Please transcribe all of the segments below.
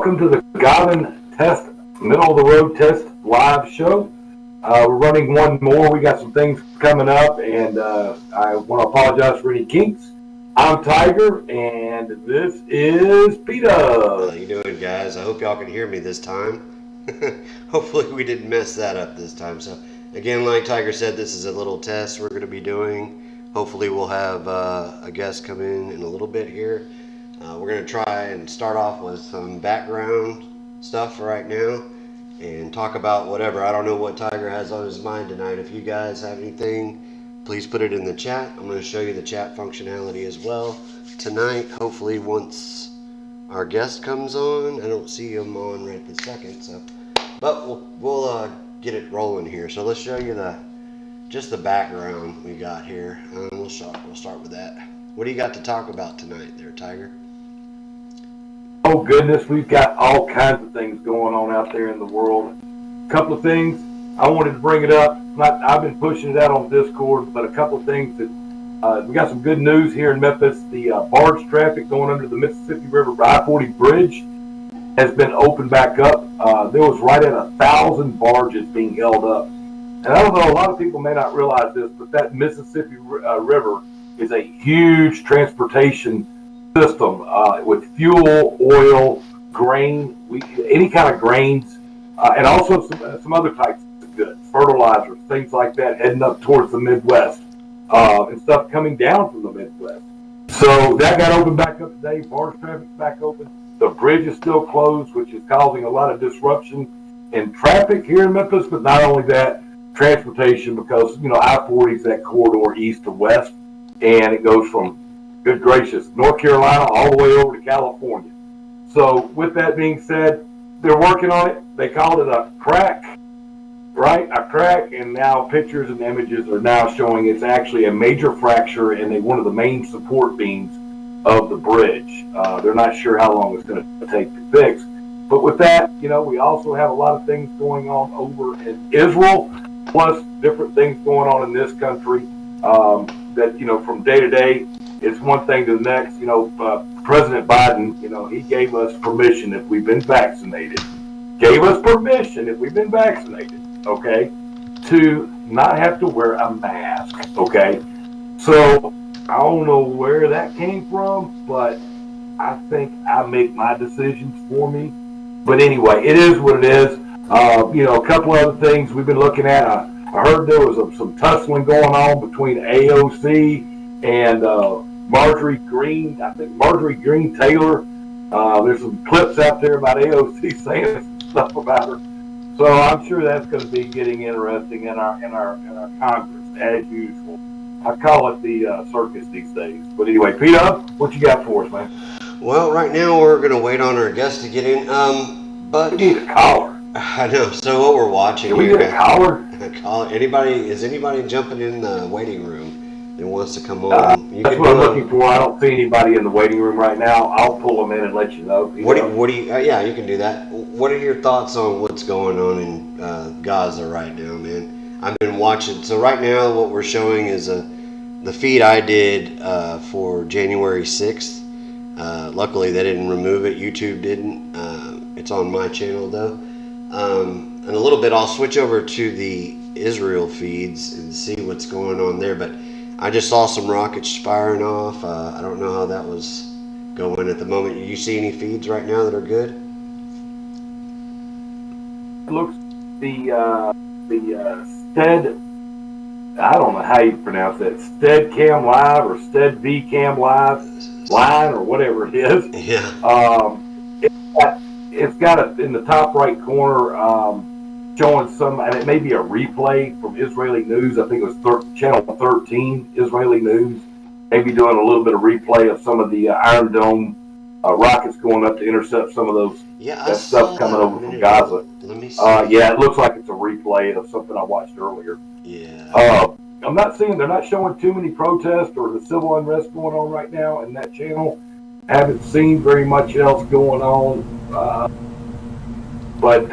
welcome to the GOBN Test, Middle of the Road Test live show. We're running one more. We got some things coming up, and I want to apologize for any kinks. I'm Tiger, and this is Peter. How you doing, guys? I hope y'all can hear me this time. Hopefully we didn't mess that up this time. So, again, like Tiger said, this is a little test we're going to be doing. Hopefully we'll have a guest come in a little bit here. We're going to try and start off with some background stuff for right now and talk about whatever. I don't know what Tiger has on his mind tonight. If you guys have anything, please put it in the chat. I'm going to show you the chat functionality as well tonight. Hopefully once our guest comes on. I don't see him on right this second, but we'll get it rolling here. So let's show you just the background we got here. We'll start with that. What do you got to talk about tonight there, Tiger? Oh goodness, we've got all kinds of things going on out there in the world. A couple of things I wanted to bring it up. I've been pushing it out on Discord, but a couple of things that we got some good news here in Memphis. The barge traffic going under the Mississippi River I-40 bridge has been opened back up. There was right at 1,000 barges being held up. And I don't know, a lot of people may not realize this, but that Mississippi River is a huge transportation system with fuel, oil, grain, any kind of grains, and also some other types of goods, fertilizers, things like that, heading up towards the Midwest, and stuff coming down from the Midwest. So that got opened back up today. Barge traffic's back open. The bridge is still closed, which is causing a lot of disruption in traffic here in Memphis, but not only that, transportation, because I-40 is that corridor east to west, and it goes from, good gracious, North Carolina all the way over to California. So with that being said, they're working on it. They called it a crack, right? A crack, and now pictures and images are now showing it's actually a major fracture in one of the main support beams of the bridge. They're not sure how long it's going to take to fix. But with that, we also have a lot of things going on over in Israel, plus different things going on in this country that, from day to day, it's one thing to the next. President Biden, he gave us permission if we've been vaccinated. Okay, to not have to wear a mask, okay? So I don't know where that came from, but I think I make my decisions for me. But anyway, it is what it is. A couple other things we've been looking at. I heard there was some tussling going on between AOC and Marjorie Green. I think Marjorie Green Taylor. There's some clips out there about AOC saying stuff about her. So I'm sure that's going to be getting interesting in our Congress as usual. I call it the circus these days. But anyway, Peter, what you got for us, man? Well, right now we're going to wait on our guest to get in. But we need a caller. I know. So what we're watching here. Can we get a caller? Is anybody jumping in the waiting room that wants to come on? That's what I'm looking for. I don't see anybody in the waiting room right now. I'll pull them in and let you know. Yeah, you can do that. What are your thoughts on what's going on in Gaza right now, man? I've been watching. So right now, what we're showing is the feed I did for January 6th. Luckily, they didn't remove it. YouTube didn't. It's on my channel though. In a little bit, I'll switch over to the Israel feeds and see what's going on there. But I just saw some rockets firing off. I don't know how that was going at the moment. You see any feeds right now that are good? Looks the Stead. I don't know how you pronounce that. Steadcam Live or SteadVcam Live line or whatever it is. Yeah. It's got it in the top right corner showing some, and it may be a replay from Israeli News. I think it was channel 13, Israeli News. Maybe doing a little bit of replay of some of the Iron Dome rockets going up to intercept some of those that stuff coming over from Gaza. Let me see. Yeah, it looks like it's a replay of something I watched earlier. Yeah. They're not showing too many protests or the civil unrest going on right now in that channel. Haven't seen very much else going on. But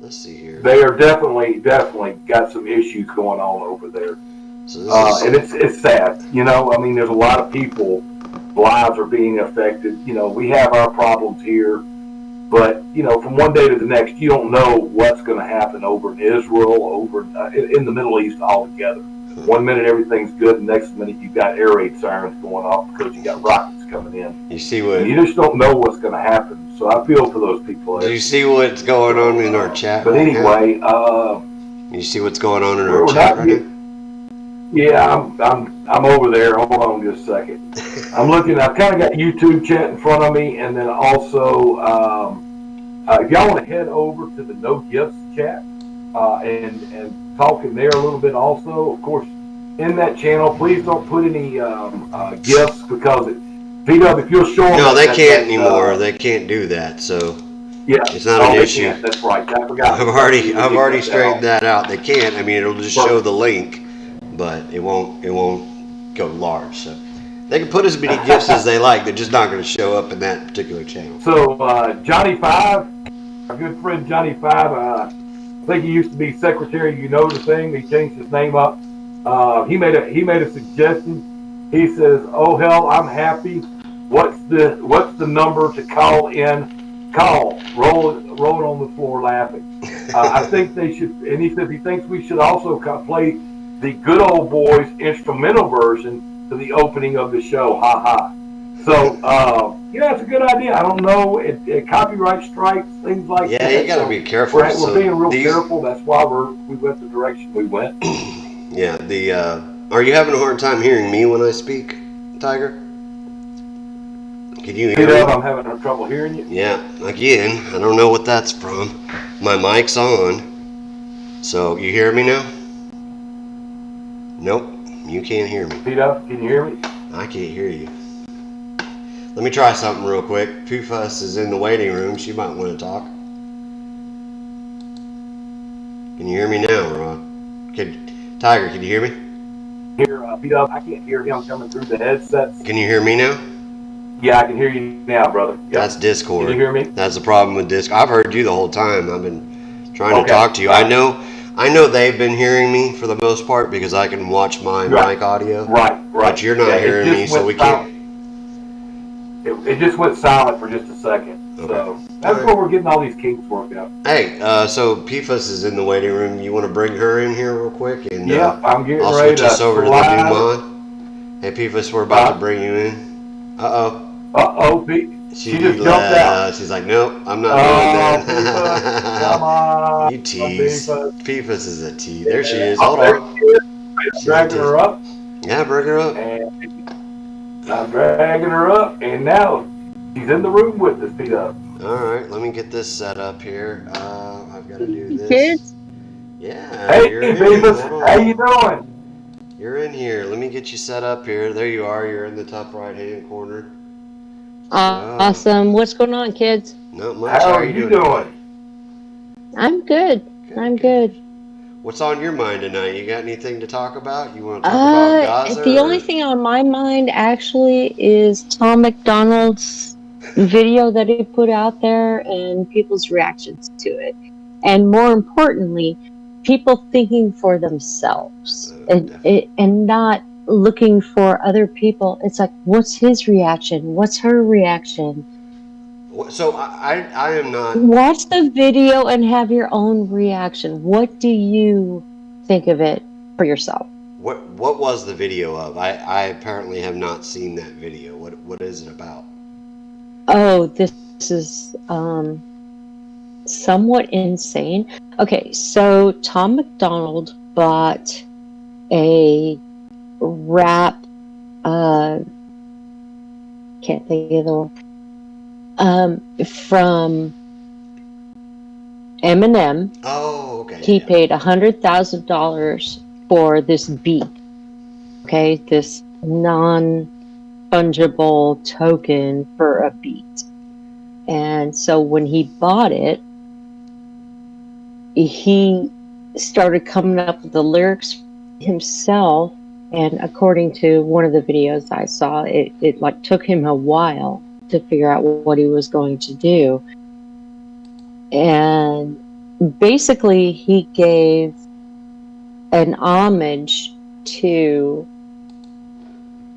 let's see here. They are definitely got some issues going on over there. So and it's sad. There's a lot of people, lives are being affected. We have our problems here, But you know, from one day to the next, you don't know what's going to happen over in Israel, over in the Middle East altogether. One minute everything's good, the next minute you've got air raid sirens going off because you got rockets coming in. You see what? And you just don't know what's going to happen. So I feel for those people. Do you see what's going on in our chat? But right anyway, you see what's going on in our chat right now? Yeah, I'm over there. Hold on just a second. I'm looking. I've kind of got YouTube chat in front of me, and then also, if y'all want to head over to the No Gifts chat and talk in there a little bit. Also, of course, in that channel, please don't put any gifts because if you'll show them. No, they can't anymore. They can't do that. So yeah, it's not an issue. Can't. That's right. I forgot. I've already straightened that out. They can't. I mean, it'll just show the link, but it won't go large. So they can put as many gifts as they like. They're just not going to show up in that particular channel. So Johnny Five, our good friend Johnny Five, I think he used to be secretary. You know the thing. He changed his name up. He made a suggestion. He says, "Oh hell, I'm happy. What's the number to call in? Call, roll it on the floor laughing." I think they should, and he says he thinks we should also play the Good Old Boys instrumental version to the opening of the show. Ha ha. So yeah, it's a good idea. I don't know, it copyright strikes, things like that. Yeah, you got to be careful. We're being real careful. That's why we went the direction we went. Yeah. Are you having a hard time hearing me when I speak, Tiger? Can you hear me? I'm having trouble hearing you. Yeah, again, I don't know what that's from. My mic's on. So, you hear me now? Nope, you can't hear me. Peter, can you hear me? I can't hear you. Let me try something real quick. Pufus is in the waiting room. She might want to talk. Can you hear me now, Ron? Tiger, can you hear me? Peter, I can't hear him coming through the headsets. Can you hear me now? Yeah, I can hear you now, brother. Yep. That's Discord. Can you hear me? That's the problem with Discord. I've heard you the whole time. I've been trying to talk to you. I know they've been hearing me for the most part because I can watch my mic audio. Right. But you're not hearing me, so we can't. It just went silent for just a second. Okay. So that's where we're getting all these kinks worked out. Hey, so Pufus is in the waiting room. You want to bring her in here real quick? And yeah, I'm getting I'll ready switch us over to the new mod. Hey, Pufus, we're about to bring you in. Uh-oh, Pete. She just jumped out. She's like, nope, I'm not doing that. Come on. You tease. Pufus is a tease. There she is. Hold on. Dragging her up. Yeah, bring her up. And I'm dragging her up, and now she's in the room with us, Pete. All right, let me get this set up here. I've got to do this. Kids? Yeah. Hey, Beavis. How you doing? You're in here. Let me get you set up here. There you are. You're in the top right-hand corner. Awesome. What's going on, kids? Not much. How are you doing? I'm good. I'm good. What's on your mind tonight? You got anything to talk about? You want to talk about Gaza? The only thing on my mind actually is Tom McDonald's video that he put out there and people's reactions to it. And more importantly, people thinking for themselves and not looking for other people. It's like, what's his reaction? What's her reaction? So I am not. Watch the video and have your own reaction. What do you think of it for yourself? What was the video of? I apparently have not seen that video. What is it about? Oh, this is somewhat insane. Okay, so Tom McDonald bought a rap. Can't think of the one. From Eminem. Oh, okay. He paid $100,000 for this beat. Okay, this non-fungible token for a beat. And so when he bought it, he started coming up with the lyrics himself. And according to one of the videos I saw, it like took him a while to figure out what he was going to do. And basically he gave an homage to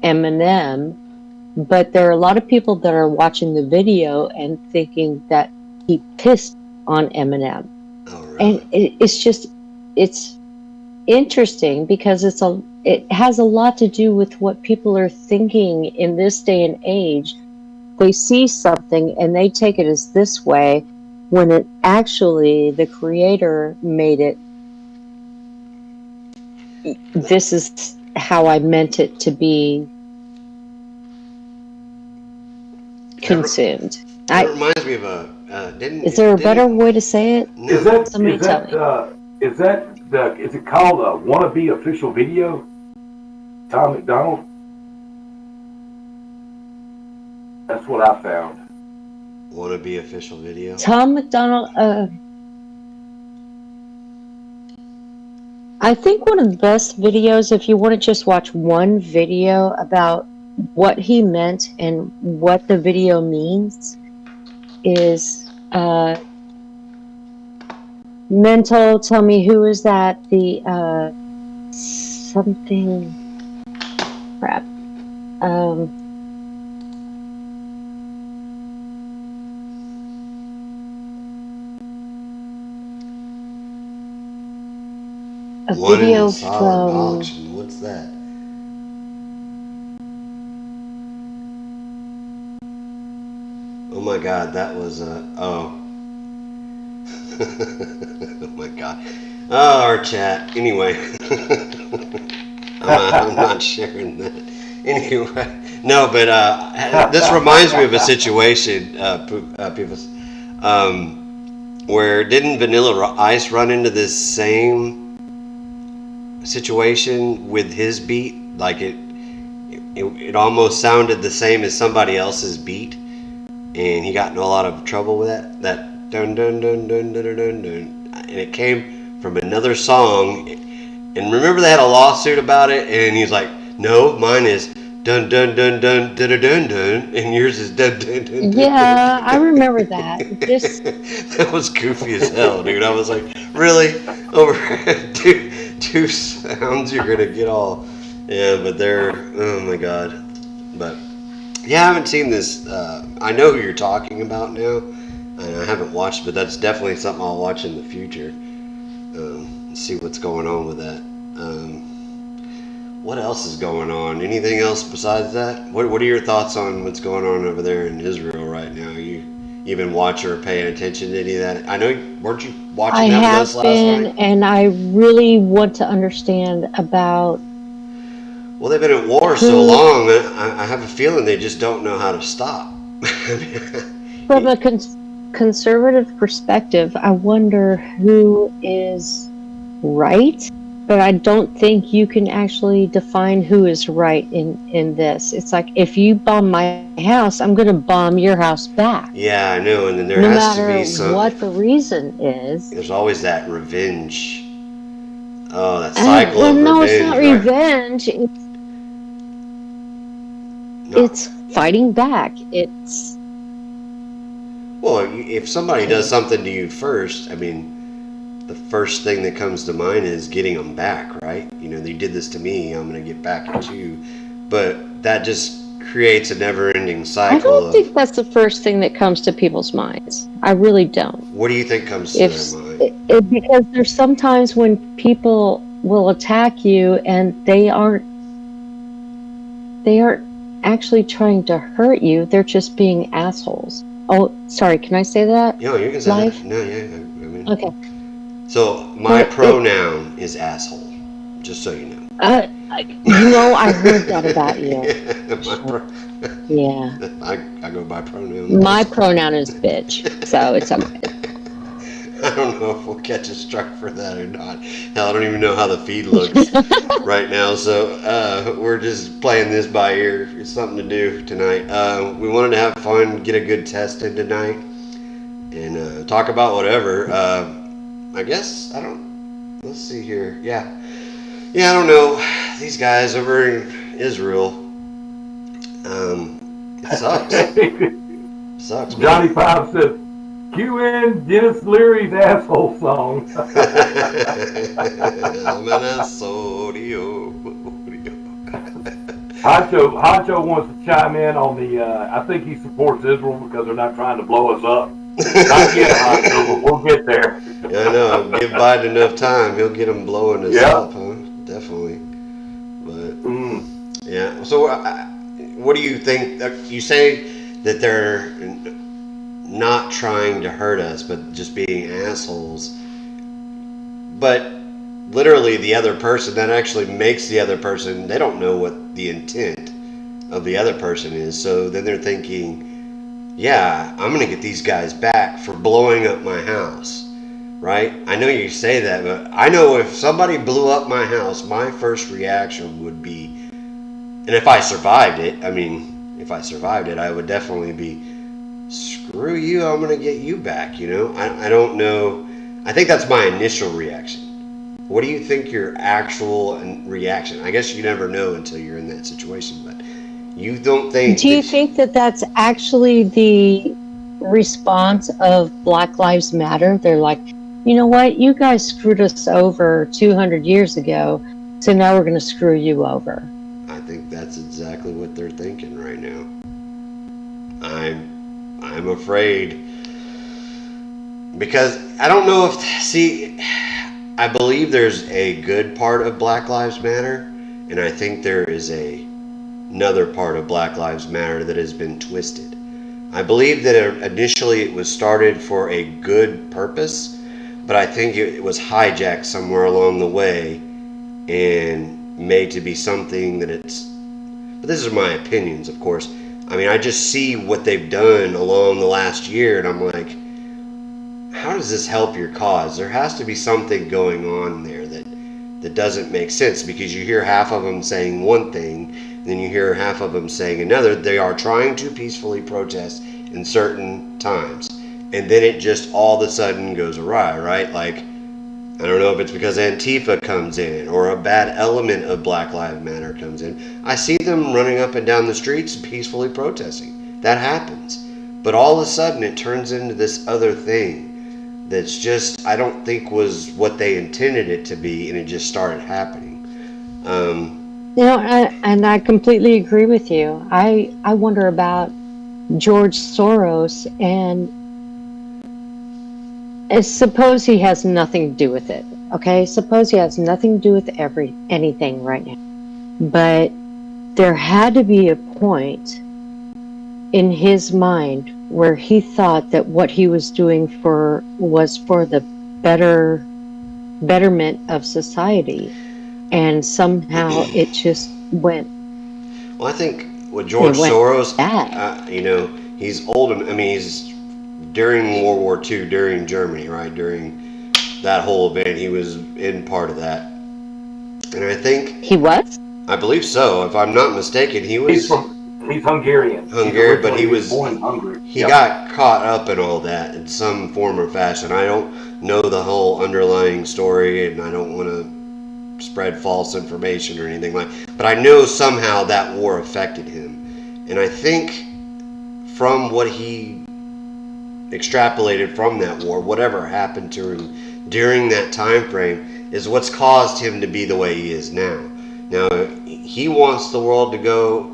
Eminem, but there are a lot of people that are watching the video and thinking that he pissed on Eminem. Oh, really? And it's interesting because it has a lot to do with what people are thinking in this day and age. They see something and they take it as this way, when it actually, the creator made it, this is how I meant it to be consumed. That reminds me of a. Is there a better way to say it? No. Is it called a wannabe official video? Tom McDonald? That's what I found. Wannabe official video? Tom McDonald, I think one of the best videos, if you want to just watch one video about what he meant and what the video means, is Mental. Tell me, who is that? The something crap. A video from auction. What's that? Oh my God, that was oh. Oh my God. Oh, our chat. Anyway, I'm not sharing that. Anyway, no, but this reminds me of a situation, people, where didn't Vanilla Ice run into this same situation with his beat? Like it almost sounded the same as somebody else's beat, and he got in a lot of trouble with that dun dun dun dun dun dun dun, and it came from another song. And remember they had a lawsuit about it, and he's like, no, mine is dun dun dun dun dun dun dun, dun and yours is dun dun dun. Yeah, I remember that. That was goofy as hell, dude. I was like, really? Over two sounds you're gonna get all. Yeah, but oh my God. But yeah, I haven't seen this. I know who you're talking about now, and I haven't watched, but that's definitely something I'll watch in the future. See what's going on with that. What else is going on? Anything else besides that? What are your thoughts on what's going on over there in Israel right now? You been watching or paying attention to any of that? I know, weren't you watching that with us last night? I have been, and I really want to understand about. Well, they've been at war so long, I have a feeling they just don't know how to stop. From a conservative perspective, I wonder who is right, but I don't think you can actually define who is right in this. It's like, if you bomb my house, I'm going to bomb your house back. Yeah, I know, and then there no has to be matter what the reason is. There's always that revenge. Oh, that cycle of no, revenge. It's not right? revenge. It's fighting back. It's. Well, if somebody does something to you first, I mean, the first thing that comes to mind is getting them back, right? You know, they did this to me, I'm going to get back at you. But that just creates a never-ending cycle. I don't think that's the first thing that comes to people's minds. I really don't. What do you think comes to their mind? Because there's sometimes when people will attack you and they aren't actually trying to hurt you. They're just being assholes. Oh, sorry. Can I say that? No, you can say Live? that. No, yeah. I mean, okay. So my pronoun is asshole, just so you know. I heard that about you. Yeah. I go by pronouns. My pronoun is bitch, so it's okay. I don't know if we'll catch a strike for that or not. Hell, I don't even know how the feed looks right now, so we're just playing this by ear. It's something to do tonight. We wanted to have fun, get a good test in tonight, and talk about whatever. I guess, let's see here. Yeah, I don't know. These guys over in Israel, it sucks. Sucks, man. Johnny Five says, cue in Dennis Leary's asshole song. I'm an asshole. Honcho wants to chime in on the, I think he supports Israel because they're not trying to blow us up. Not yet, Hondo, but we'll get there. Yeah, I know. Give Biden enough time, he'll get them blowing us Yeah. up, huh? Definitely. But Mm. yeah. So, what do you think? You say that they're not trying to hurt us, but just being assholes. But literally, the other person that actually makes the other person, they don't know what the intent of the other person is. So then they're thinking, yeah, I'm going to get these guys back for blowing up my house. Right? I know you say that, but I know if somebody blew up my house, my first reaction would be, and if I survived it, I would definitely be, screw you, I'm going to get you back, you know? I don't know. I think that's my initial reaction. What do you think your actual reaction? I guess you never know until you're in that situation, but you don't think. Do you think that that's actually the response of Black Lives Matter? They're like, you know what? You guys screwed us over 200 years ago, so now we're going to screw you over. I think that's exactly what they're thinking right now. I'm afraid, because I don't know if, see, I believe there's a good part of Black Lives Matter, and I think there is another part of Black Lives Matter that has been twisted. I believe that initially it was started for a good purpose, but I think it was hijacked somewhere along the way and made to be something that it's, but this is my opinions, of course. I mean, I just see what they've done along the last year, and I'm like, how does this help your cause? There has to be something going on there that doesn't make sense, because you hear half of them saying one thing, then you hear half of them saying another. They are trying to peacefully protest in certain times, and then it just all of a sudden goes awry, right? Like, I don't know if it's because Antifa comes in or a bad element of Black Lives Matter comes in. I see them running up and down the streets peacefully protesting. That happens. But all of a sudden it turns into this other thing that's just, I don't think was what they intended it to be, and it just started happening. You know, and I completely agree with you. I wonder about George Soros, and suppose he has nothing to do with it. Okay, suppose he has nothing to do with anything right now. But there had to be a point in his mind where he thought that what he was doing was for the betterment of society, and somehow it just went. Well, I think with George Soros, you know, he's old. I mean, he's during World War II, during Germany, right? During that whole event, he was in part of that. And I think he was. I believe so. If I'm not mistaken, he was. He's Hungarian. Hungarian, but he was born in Hungary. He got caught up in all that in some form or fashion. I don't know the whole underlying story, and I don't want to spread false information or anything like that. But I know somehow that war affected him. And I think from what he extrapolated from that war, whatever happened to him during that time frame is what's caused him to be the way he is now. Now, he wants the world to go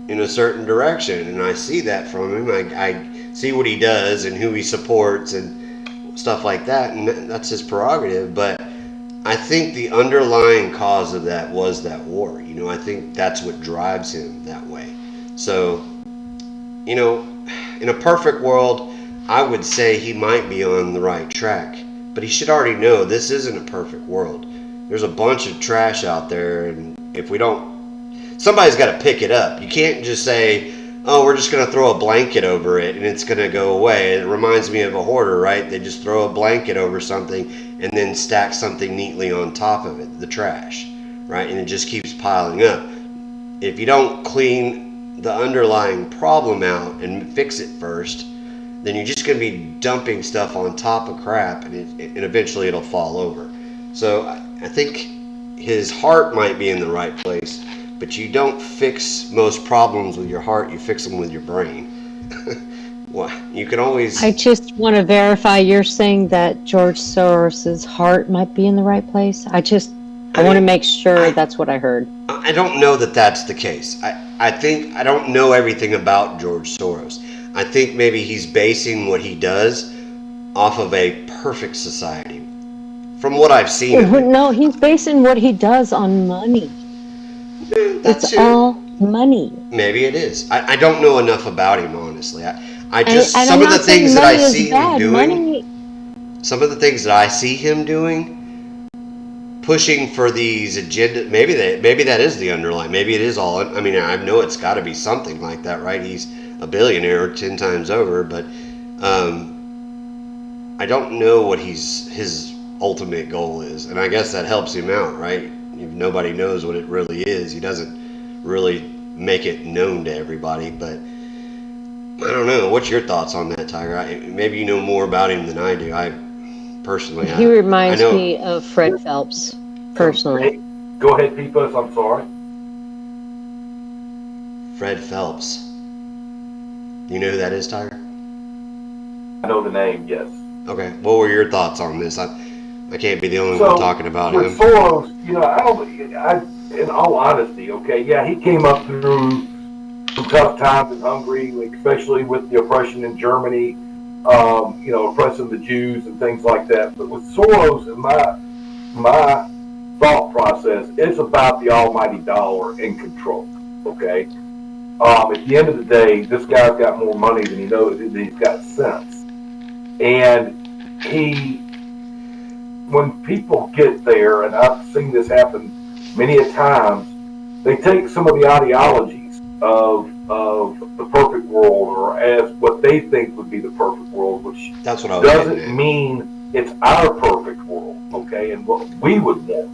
in a certain direction, and I see that from him. I see what he does and who he supports and stuff like that, and that's his prerogative. But I think the underlying cause of that was that war. You know, I think that's what drives him that way. So, you know, in a perfect world, I would say he might be on the right track, but he should already know this isn't a perfect world. There's a bunch of trash out there, and if we don't, somebody's got to pick it up. You can't just say, oh, we're just going to throw a blanket over it and it's going to go away. It reminds me of a hoarder, right? They just throw a blanket over something and then stack something neatly on top of it, the trash, right? And it just keeps piling up. If you don't clean the underlying problem out and fix it first, then you're just going to be dumping stuff on top of crap, and eventually it'll fall over. So I think his heart might be in the right place, but you don't fix most problems with your heart, you fix them with your brain. Well, you can always... I just want to verify you're saying that George Soros's heart might be in the right place. I want to make sure that's what I heard. I don't know that that's the case. I think I don't know everything about George Soros. I think maybe he's basing what he does off of a perfect society. From what I've seen of it. No, he's basing what he does on money. It's all money. Maybe it is. I don't know enough about him, honestly. I just And some I'm of the not saying things that I money is see bad. him doing. Money, Some of the things that I see him doing, pushing for these agenda. Maybe that is the underlying. Maybe it is all. I mean, I know it's got to be something like that, right? He's a billionaire 10 times over, but I don't know what his ultimate goal is, and I guess that helps him out, right? If nobody knows what it really is, he doesn't really make it known to everybody. But I don't know. What's your thoughts on that, Tiger? Maybe you know more about him than I do. he reminds me of Fred Phelps, personally. Hey, go ahead, Pipos. I'm sorry. Fred Phelps. You know who that is, Tiger? I know the name, yes. Okay. What were your thoughts on this? I can't be the only one talking about him. With Soros, in all honesty, okay, yeah, he came up through some tough times in Hungary, especially with the oppression in Germany, oppressing the Jews and things like that. But with Soros, in my thought process, it's about the almighty dollar and control, okay? At the end of the day, this guy's got more money than he knows, than he's got sense. And when people get there, and I've seen this happen many a times, they take some of the ideologies of the perfect world, or as what they think would be the perfect world, which That's what I was doesn't mean it's our perfect world, okay, and what we would want.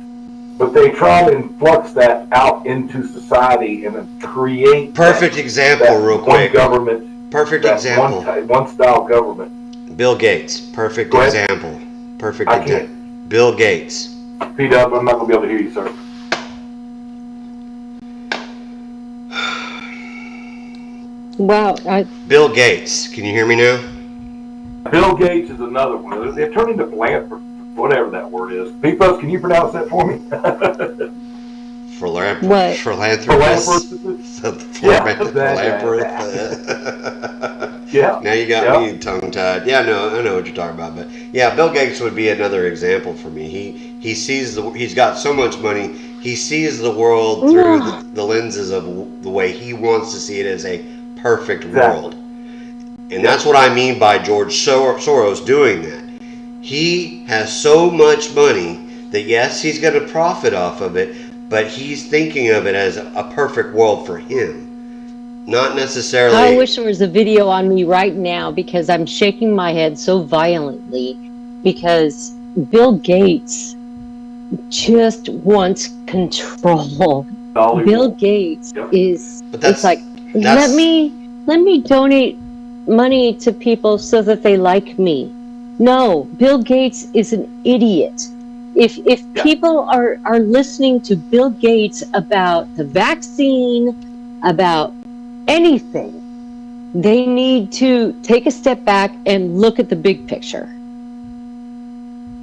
But they try to influx that out into society and then create perfect example, real quick. Government. Perfect example. One style government. Bill Gates. Perfect example. Perfect example. Bill Gates. P-Dub, I'm not going to be able to hear you, sir. Wow. Bill Gates. Can you hear me now? Bill Gates is another one. They're turning to philanthropist, whatever that word is. P-Pus, can you pronounce that for me? Philanthropist. Yeah. Now you got me tongue-tied. Yeah, no, I know what you're talking about. But yeah, Bill Gates would be another example for me. He sees he's got so much money. He sees the world through the lenses of the way he wants to see it as a perfect world. And that's what I mean by George Soros doing that. He has so much money that yes, he's going to profit off of it, but he's thinking of it as a perfect world for him. Not necessarily. I wish there was a video on me right now, because I'm shaking my head so violently, because Bill Gates just wants control. Bill Gates is, it's like, let me donate money to people so that they like me. No, Bill Gates is an idiot. If people are listening to Bill Gates about the vaccine, about anything, they need to take a step back and look at the big picture.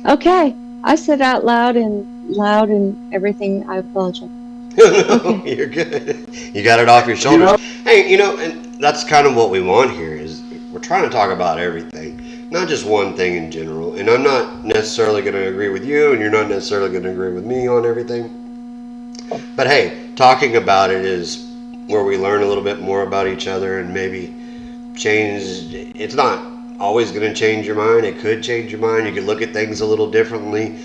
Okay, I said out loud and everything. I apologize. No, you're good. You got it off your shoulders. Hey, and that's kind of what we want here is we're trying to talk about everything, not just one thing in general. And I'm not necessarily going to agree with you, and you're not necessarily going to agree with me on everything. But hey, talking about it is where we learn a little bit more about each other and maybe change. It's not always going to change your mind. It could change your mind. You could look at things a little differently.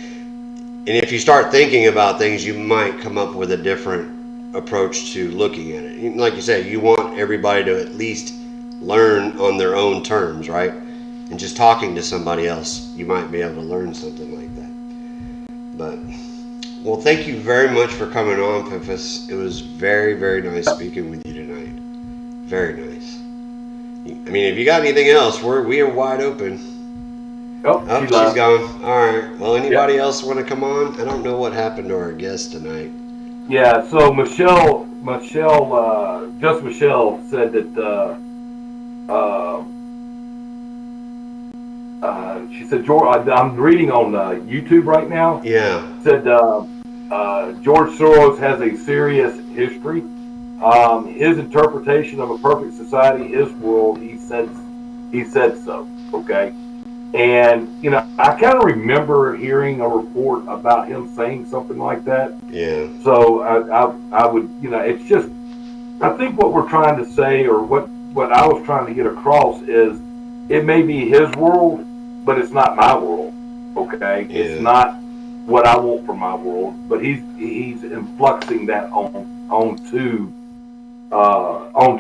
And if you start thinking about things, you might come up with a different approach to looking at it. Like you said, you want everybody to at least learn on their own terms, right? And just talking to somebody else, you might be able to learn something like that. But, well, thank you very much for coming on, Pifus. It was very, very nice speaking with you tonight. Very nice. I mean, if you got anything else, we are wide open. Oh, she's gone. All right. Well, anybody else want to come on? I don't know what happened to our guest tonight. Yeah. So Michelle said that she said, George, I'm reading on YouTube right now. Yeah. Said George Soros has a serious history His interpretation of a perfect society, his world, he said so. Okay, and I kind of remember hearing a report about him saying something like that. Yeah. So I would, it's just, I think what we're trying to say, or what I was trying to get across is, it may be his world, but it's not my world. Okay, it's Yeah. not what I want for my world, but he's influxing that onto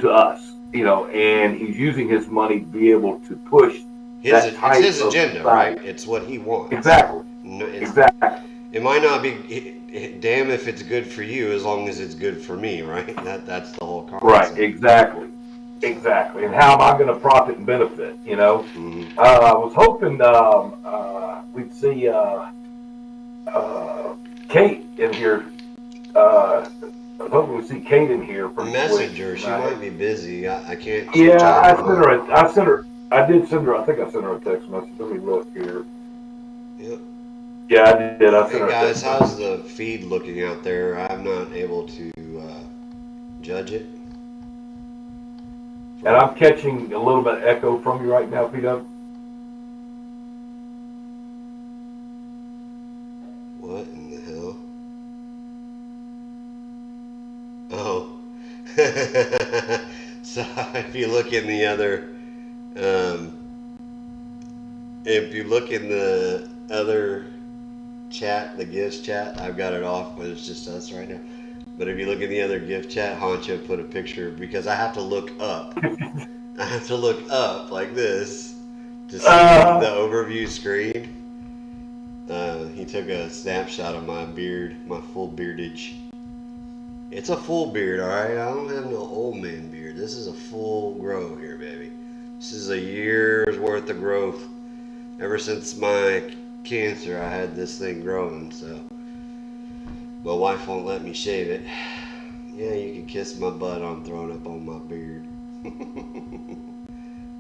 us, and he's using his money to be able to push that It's type his of agenda, right? society. It's what he wants. Exactly, No, exactly. it might not be. Damn if it's good for you, as long as it's good for me, right? That's the whole Right, concept. exactly, So, exactly. And how am I going to profit and benefit? mhm. I was hoping we'd see Kate in here. I was hoping we'd see Kate in here pretty quick. Messenger, she might be busy. I can't switch Yeah, off my. I did send her. I think I sent her a text message. Let me look here. Yep. Yeah, I did. I sent Hey her a guys, text how's message. the feed looking out there? I'm not able to judge it. And From I'm catching a little bit of echo from you right now, Peter. what in the hell? Oh. So if you look in the other, um, if you look in the other chat, the gifts chat, I've got it off, but it's just us right now. But if you look in the other gift chat, Honcho put a picture because I have to look up. I have to look up like this to see the Uh, overview screen. He took a snapshot of my beard, my full beardage. It's a full beard, alright? I don't have no old man beard. This is a full grow here, baby. This is a year's worth of growth. Ever since my cancer, I had this thing growing, so my wife won't let me shave it. Yeah, you can kiss my butt. I'm throwing up on my beard.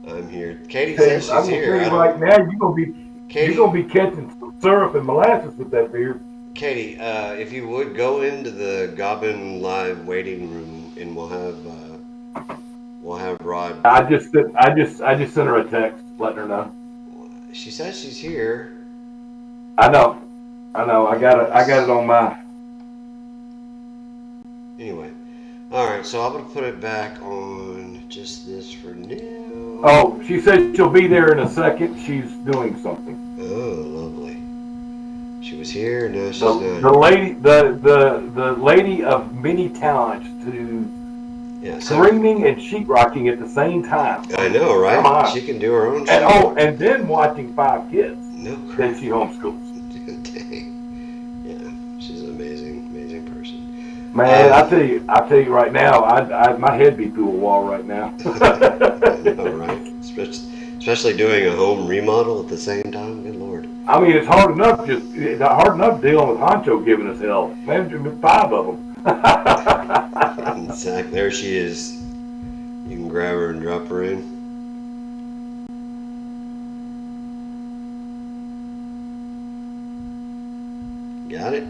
I'm here. Katie says I'm she's gonna tell here. I you don't. right now, you're Katie, gonna be catching some syrup and molasses with that beard. Katie, if you would go into the GOBN live waiting room, and we'll have Rod. I just sent her a text letting her know. She says she's here. I know, I know. I got it Yes. on my. Anyway, all right. So I'm gonna put it back on just this for now. Oh, she said she'll be there in a second. She's doing something. Oh, lovely. She was here. Now she's The not the here. lady the lady of many talents to Yeah. So screaming and sheetrocking at the same time. I I mean, know, come right? on. She can do her own And sheetrock. and then watching 5 kids No that crap. she homeschools. Dang. Yeah, she's an amazing, amazing person. Man, I tell you right now, my head be through a wall right now. I know, right? Especially doing a home remodel at the same time. Good lord. I mean, it's hard enough dealing with Honcho giving us hell. Man, 5 of them. Exactly. There she is. You can grab her and drop her in. Got it?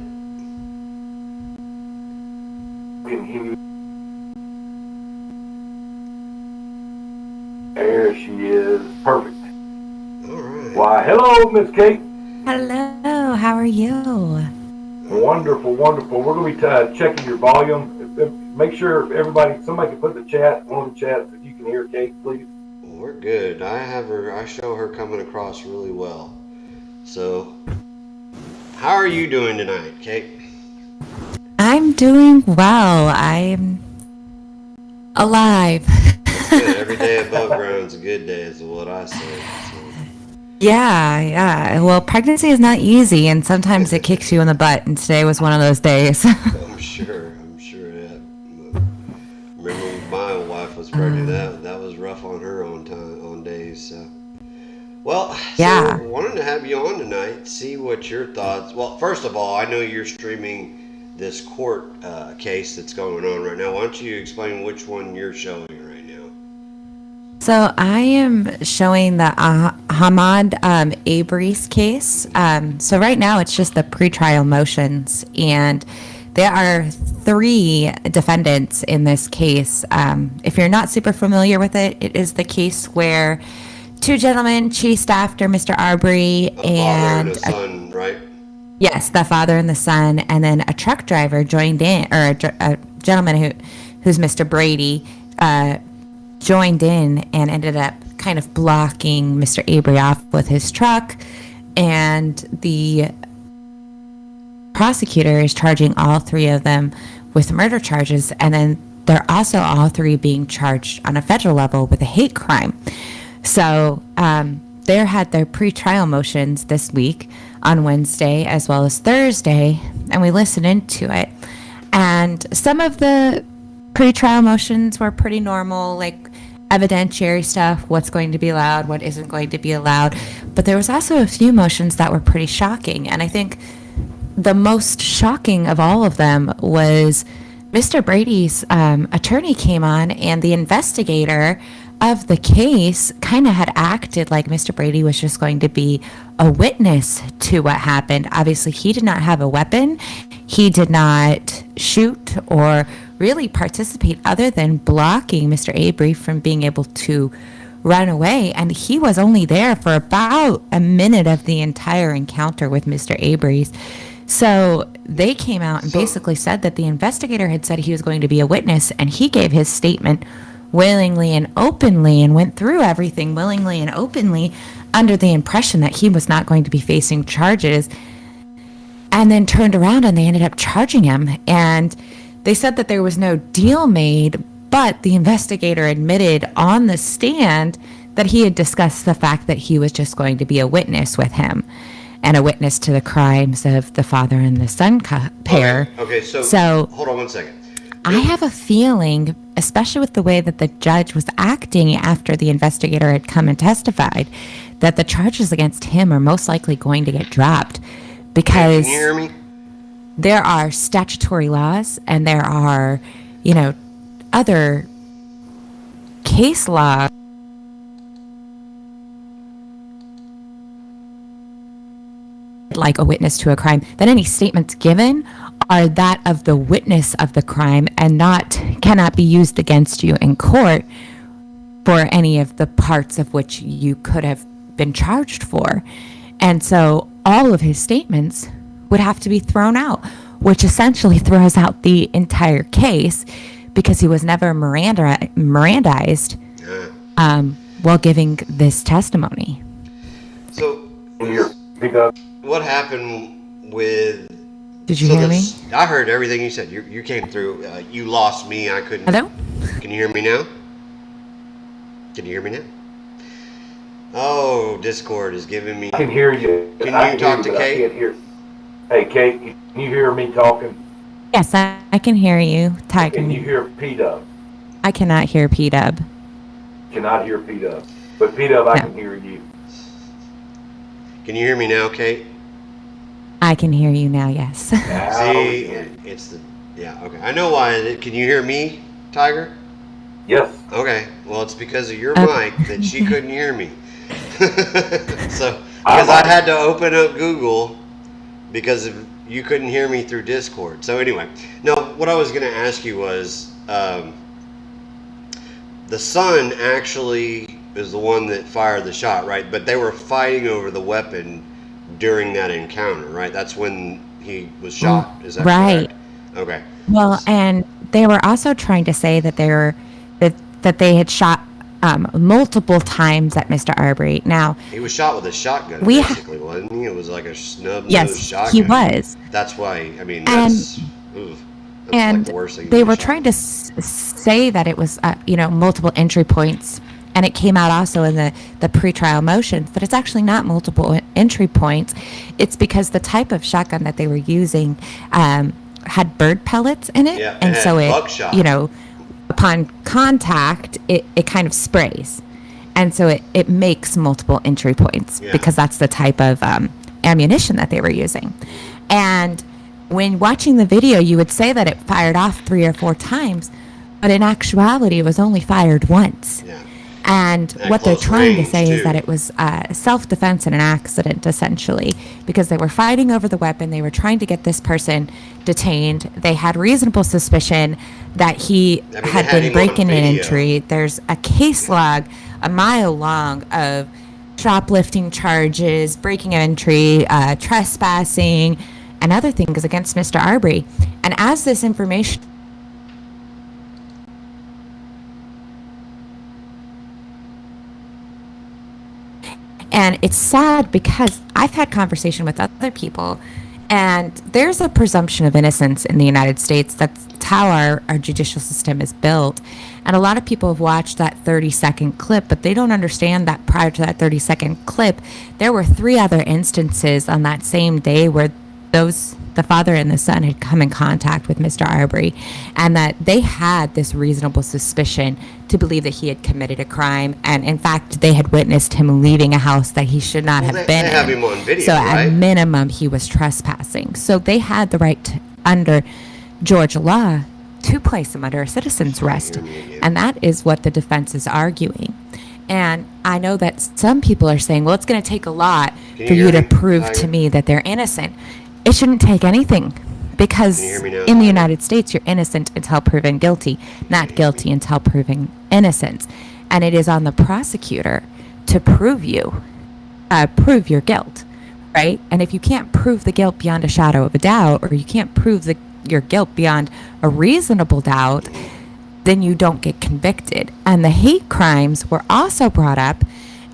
There she is. Perfect. All right. Why, hello, Miss Kate. Hello, how are you? Wonderful, wonderful. We're going to be checking your volume. Make sure somebody can put one of the chats, if you can hear Kate, please. We're good. I show her coming across really well. So, how are you doing tonight, Kate? I'm doing well. I'm alive. That's good. Every day above ground's a good day, is what I say. So. Yeah. Well, pregnancy is not easy, and sometimes it kicks you in the butt, and today was one of those days. I'm sure. Yeah. Remember when my wife was pregnant? That was rough on her on days. So. Well, so Yeah. wanted to have you on tonight. See what your thoughts. Well, first of all, I know you're streaming this court case that's going on right now. Why don't you explain which one you're showing right now? So I am showing the Ahmad Abris case. So right now it's just the pretrial motions, and there are 3 defendants in this case. If you're not super familiar with it, it is the case where 2 gentlemen chased after Mr. Arbery and a son, right? Yes, the father and the son, and then a truck driver joined in, or a gentleman who's Mr. Brady, joined in and ended up kind of blocking Mr. Avery off with his truck, and the prosecutor is charging all 3 of them with murder charges, and then they're also all 3 being charged on a federal level with a hate crime. So they had their pretrial motions this week on Wednesday as well as Thursday, and we listened into it. And some of the pretrial motions were pretty normal, like evidentiary stuff, what's going to be allowed, what isn't going to be allowed. But there was also a few motions that were pretty shocking. And I think the most shocking of all of them was Mr. Brady's attorney came on, and the investigator of the case kind of had acted like Mr. Brady was just going to be a witness to what happened. Obviously, he did not have a weapon. He did not shoot or really participate other than blocking Mr. Avery from being able to run away. And he was only there for about a minute of the entire encounter with Mr. Avery. So they came out and basically said that the investigator had said he was going to be a witness, and he gave his statement willingly and openly and went through everything willingly and openly under the impression that he was not going to be facing charges, and then turned around and they ended up charging him. And they said that there was no deal made, but the investigator admitted on the stand that he had discussed the fact that he was just going to be a witness with him, and a witness to the crimes of the father and the son pair. Okay, so hold on one second. I have a feeling, especially with the way that the judge was acting after the investigator had come and testified, that the charges against him are most likely going to get dropped, because Can you hear me? There are statutory laws, and there are, other case laws like a witness to a crime, that any statements given are that of the witness of the crime and cannot be used against you in court for any of the parts of which you could have been charged for. And so all of his statements would have to be thrown out, which essentially throws out the entire case, because he was never Mirandized while giving this testimony. So what happened with... Did you hear me? I heard everything you said. You came through. You lost me. I couldn't. Hello? Can you hear me now? Can you hear me now? Oh, Discord is giving me... I can hear you. Can you talk to Kate? I can't hear. Hey, Kate, can you hear me talking? Yes, I can hear you. Tiger. Can you hear P-Dub? I cannot hear P-Dub. Cannot hear P-Dub. But P-Dub, I can hear you. Can you hear me now, Kate? I can hear you now, yes. See, it's the... Yeah, okay. I know why. Can you hear me, Tiger? Yes. Okay. Well, it's because of your mic that she couldn't hear me. So, because I had to open up Google because you couldn't hear me through Discord. So anyway, no, what I was going to ask you was, the son actually is the one that fired the shot, right? But they were fighting over the weapon during that encounter, right? That's when he was shot. Is that right? Correct? Okay. Well, and they were also trying to say that that they had shot multiple times at Mr. Arbery. Now, he was shot with a shotgun, basically, wasn't he? It was like a snub-nosed shotgun. He was. That's why. I mean, that's and like the worst thing they were trying to say that it was, multiple entry points, and it came out also in the pretrial motions, but it's actually not multiple entry points. It's because the type of shotgun that they were using had bird pellets in it, yeah, and so it, buckshot. Upon contact, it kind of sprays, and so it makes multiple entry points because that's the type of ammunition that they were using. And when watching the video, you would say that it fired off 3 or 4 times, but in actuality, it was only fired once. Yeah. And At what they're close trying to range, say is too. that it was self-defense and an accident, essentially, because they were fighting over the weapon. They were trying to get this person detained. They had reasonable suspicion that he I mean, they had had been him on breaking and video. entry. There's a case log a mile long of shoplifting charges, breaking and entry, trespassing, and other things against Mr. Arbery. And as this information And it's sad because I've had conversation with other people, and there's a presumption of innocence in the United States. That's how our judicial system is built. And a lot of people have watched that 30-second clip, but they don't understand that prior to that 30-second clip, there were 3 other instances on that same day where the father and the son had come in contact with Mr. Arbery, and that they had this reasonable suspicion to believe that he had committed a crime. And in fact, they had witnessed him leaving a house that he should not have been They have in. him on video, So right? at minimum, he was trespassing. So they had the right to, under Georgia law, to place him under a citizen's arrest. And that is what the defense is arguing. And I know that some people are saying, well, it's going to take a lot Can for you you hear to me? prove to me that they're innocent. It shouldn't take anything, because Can you hear me now? in the United States, you're innocent until proven guilty, not guilty until proven innocence. And it is on the prosecutor to prove your guilt, right? And if you can't prove the guilt beyond a shadow of a doubt, or you can't prove your guilt beyond a reasonable doubt, then you don't get convicted. And the hate crimes were also brought up,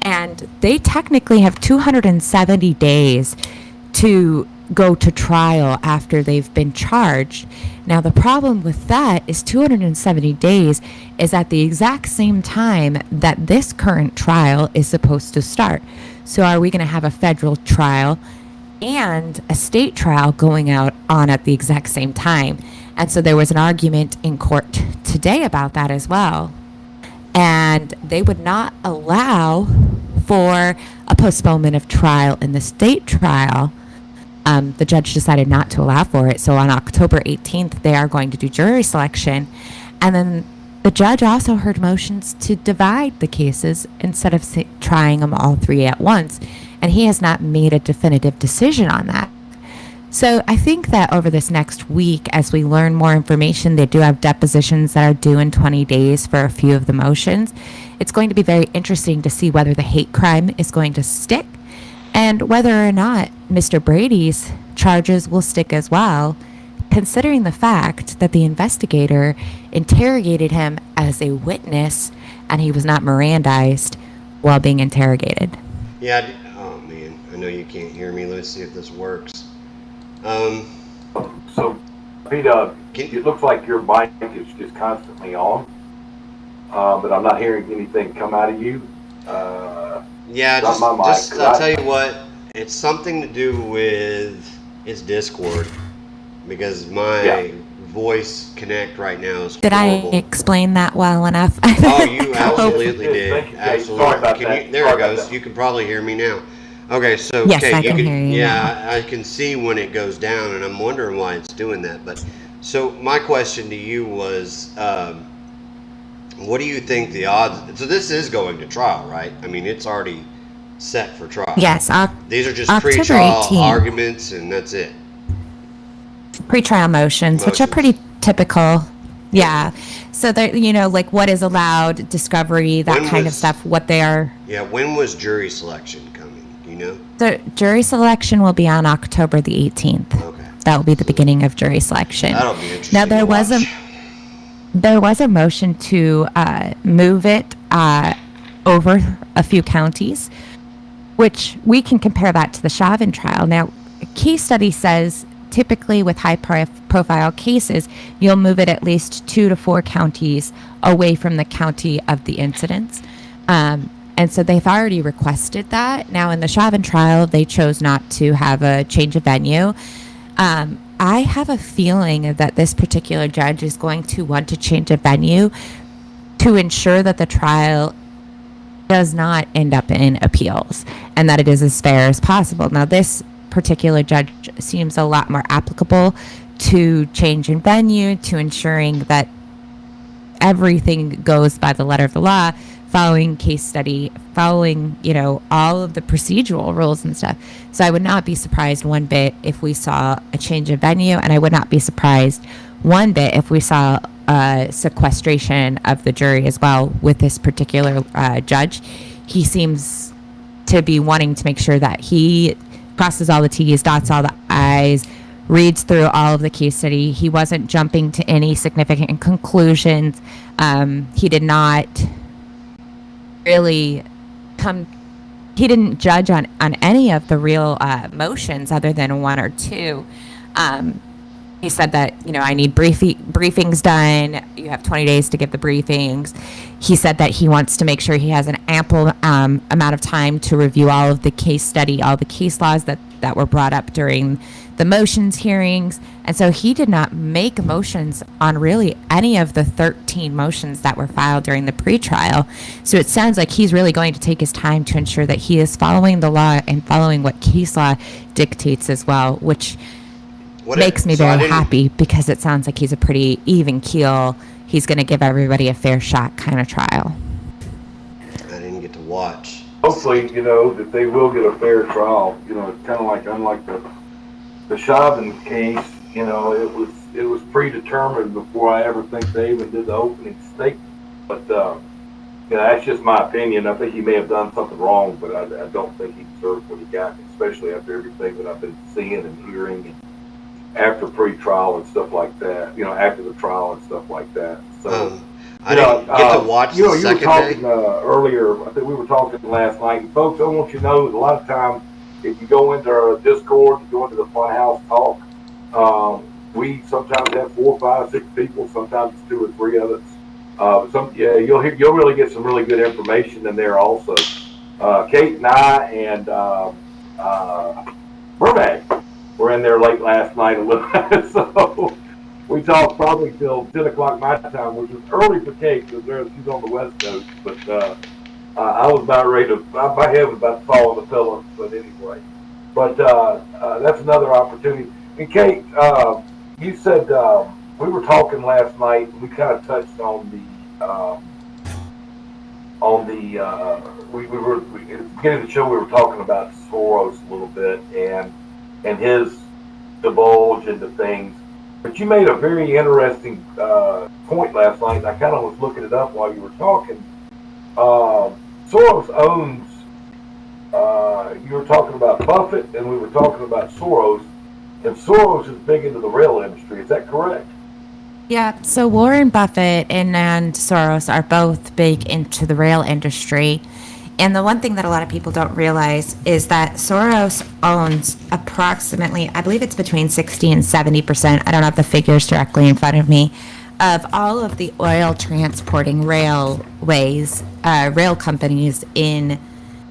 and they technically have 270 days to go to trial after they've been charged. Now, the problem with that is 270 days is at the exact same time that this current trial is supposed to start. So are we going to have a federal trial and a state trial going on at the exact same time? And so there was an argument in court today about that as well. And they would not allow for a postponement of trial in the state trial. The judge decided not to allow for it. So on October 18th, they are going to do jury selection. And then the judge also heard motions to divide the cases instead of trying them all 3 at once. And he has not made a definitive decision on that. So I think that over this next week, as we learn more information, they do have depositions that are due in 20 days for a few of the motions. It's going to be very interesting to see whether the hate crime is going to stick, and whether or not Mr. Brady's charges will stick as well, considering the fact that the investigator interrogated him as a witness and he was not Mirandized while being interrogated. Yeah. Oh man, I know you can't hear me. Let's see if this works. So, Pete, it looks like your mic is just constantly on, but I'm not hearing anything come out of you. Yeah, Not my mic, just 'cause I'll tell you what, it's something to do with it's Discord, because my voice connect right now is Did I horrible. explain that well enough? Oh, you absolutely Yes, did. thank you. Absolutely. Sorry about Can that. you, there Sorry it about goes. that. You can probably hear me now. Okay, so Yes, okay, I can hear you yeah, I can see when it goes down, and I'm wondering why it's doing that. But so my question to you was, what do you think the odds? So this is going to trial, right? I mean, it's already set for trial. Yes, These are just October pre-trial 18th. arguments, and that's it. Pre-trial motions, which are pretty typical. Yeah. So they're, like what is allowed, discovery, that When kind of was- stuff, what they are. Yeah, when was jury selection coming? Do you know? The jury selection will be on October the 18th. Okay. That will be the beginning of jury selection. That'll be interesting. Now, there to was watch. there was a motion to move it over a few counties, which we can compare that to the Chauvin trial. Now, a case study says typically with high-profile cases, you'll move it at least 2 to 4 counties away from the county of the incidents. And so they've already requested that. Now, in the Chauvin trial, they chose not to have a change of venue. I have a feeling that this particular judge is going to want to change a venue to ensure that the trial does not end up in appeals and that it is as fair as possible. Now, this particular judge seems a lot more applicable to change in venue, to ensuring that everything goes by the letter of the law following case study, following, all of the procedural rules and stuff. So I would not be surprised one bit if we saw a change of venue, and I would not be surprised one bit if we saw sequestration of the jury as well with this particular judge. He seems to be wanting to make sure that he crosses all the T's, dots all the I's, reads through all of the case study. He wasn't jumping to any significant conclusions. He did not really he didn't judge on any of the real motions other than one or two. He said that, I need briefings done. You have 20 days to give the briefings. He said that he wants to make sure he has an ample amount of time to review all of the case study, all the case laws that were brought up during the motions hearings. And so he did not make motions on really any of the 13 motions that were filed during the pretrial. So it sounds like he's really going to take his time to ensure that he is following the law and following what case law dictates as well, which makes me very happy, because it sounds like he's a pretty even keel. He's going to give everybody a fair shot kind of trial. I didn't get to watch. Hopefully, that they will get a fair trial. It's kind of like, unlike the Chauvin case, it was predetermined before I ever think they even did the opening statement. But that's just my opinion. I think he may have done something wrong, but I don't think he deserved what he got, especially after everything that I've been seeing and hearing, and after pre-trial and stuff like that. After the trial and stuff like that. So. I didn't get to watch the second you were talking earlier. I think we were talking last night. And folks, I want you to know that a lot of times, if you go into our Discord, you go into the Funhouse Talk, we sometimes have 4, 5, 6 people. Sometimes it's 2 or 3 of us. You'll really get some really good information in there also. Kate and I and Burbank were in there late last night a little. So we talked probably till 10 o'clock my time, which was early for Kate because she's on the West Coast. But I was about ready to, my head was about to fall on the pillow. But anyway, that's another opportunity. And Kate, you said we were talking last night. We kind of touched on we were at the beginning of the show. We were talking about Soros a little bit and his divulge into things. But you made a very interesting point last night, and I kind of was looking it up while you were talking. Soros owns, you were talking about Buffett, and we were talking about Soros, and Soros is big into the rail industry. Is that correct? Yeah, so Warren Buffett and Soros are both big into the rail industry. And the one thing that a lot of people don't realize is that Soros owns approximately, I believe it's between 60 and 70%, I don't have the figures directly in front of me, of all of the oil transporting railways, rail companies in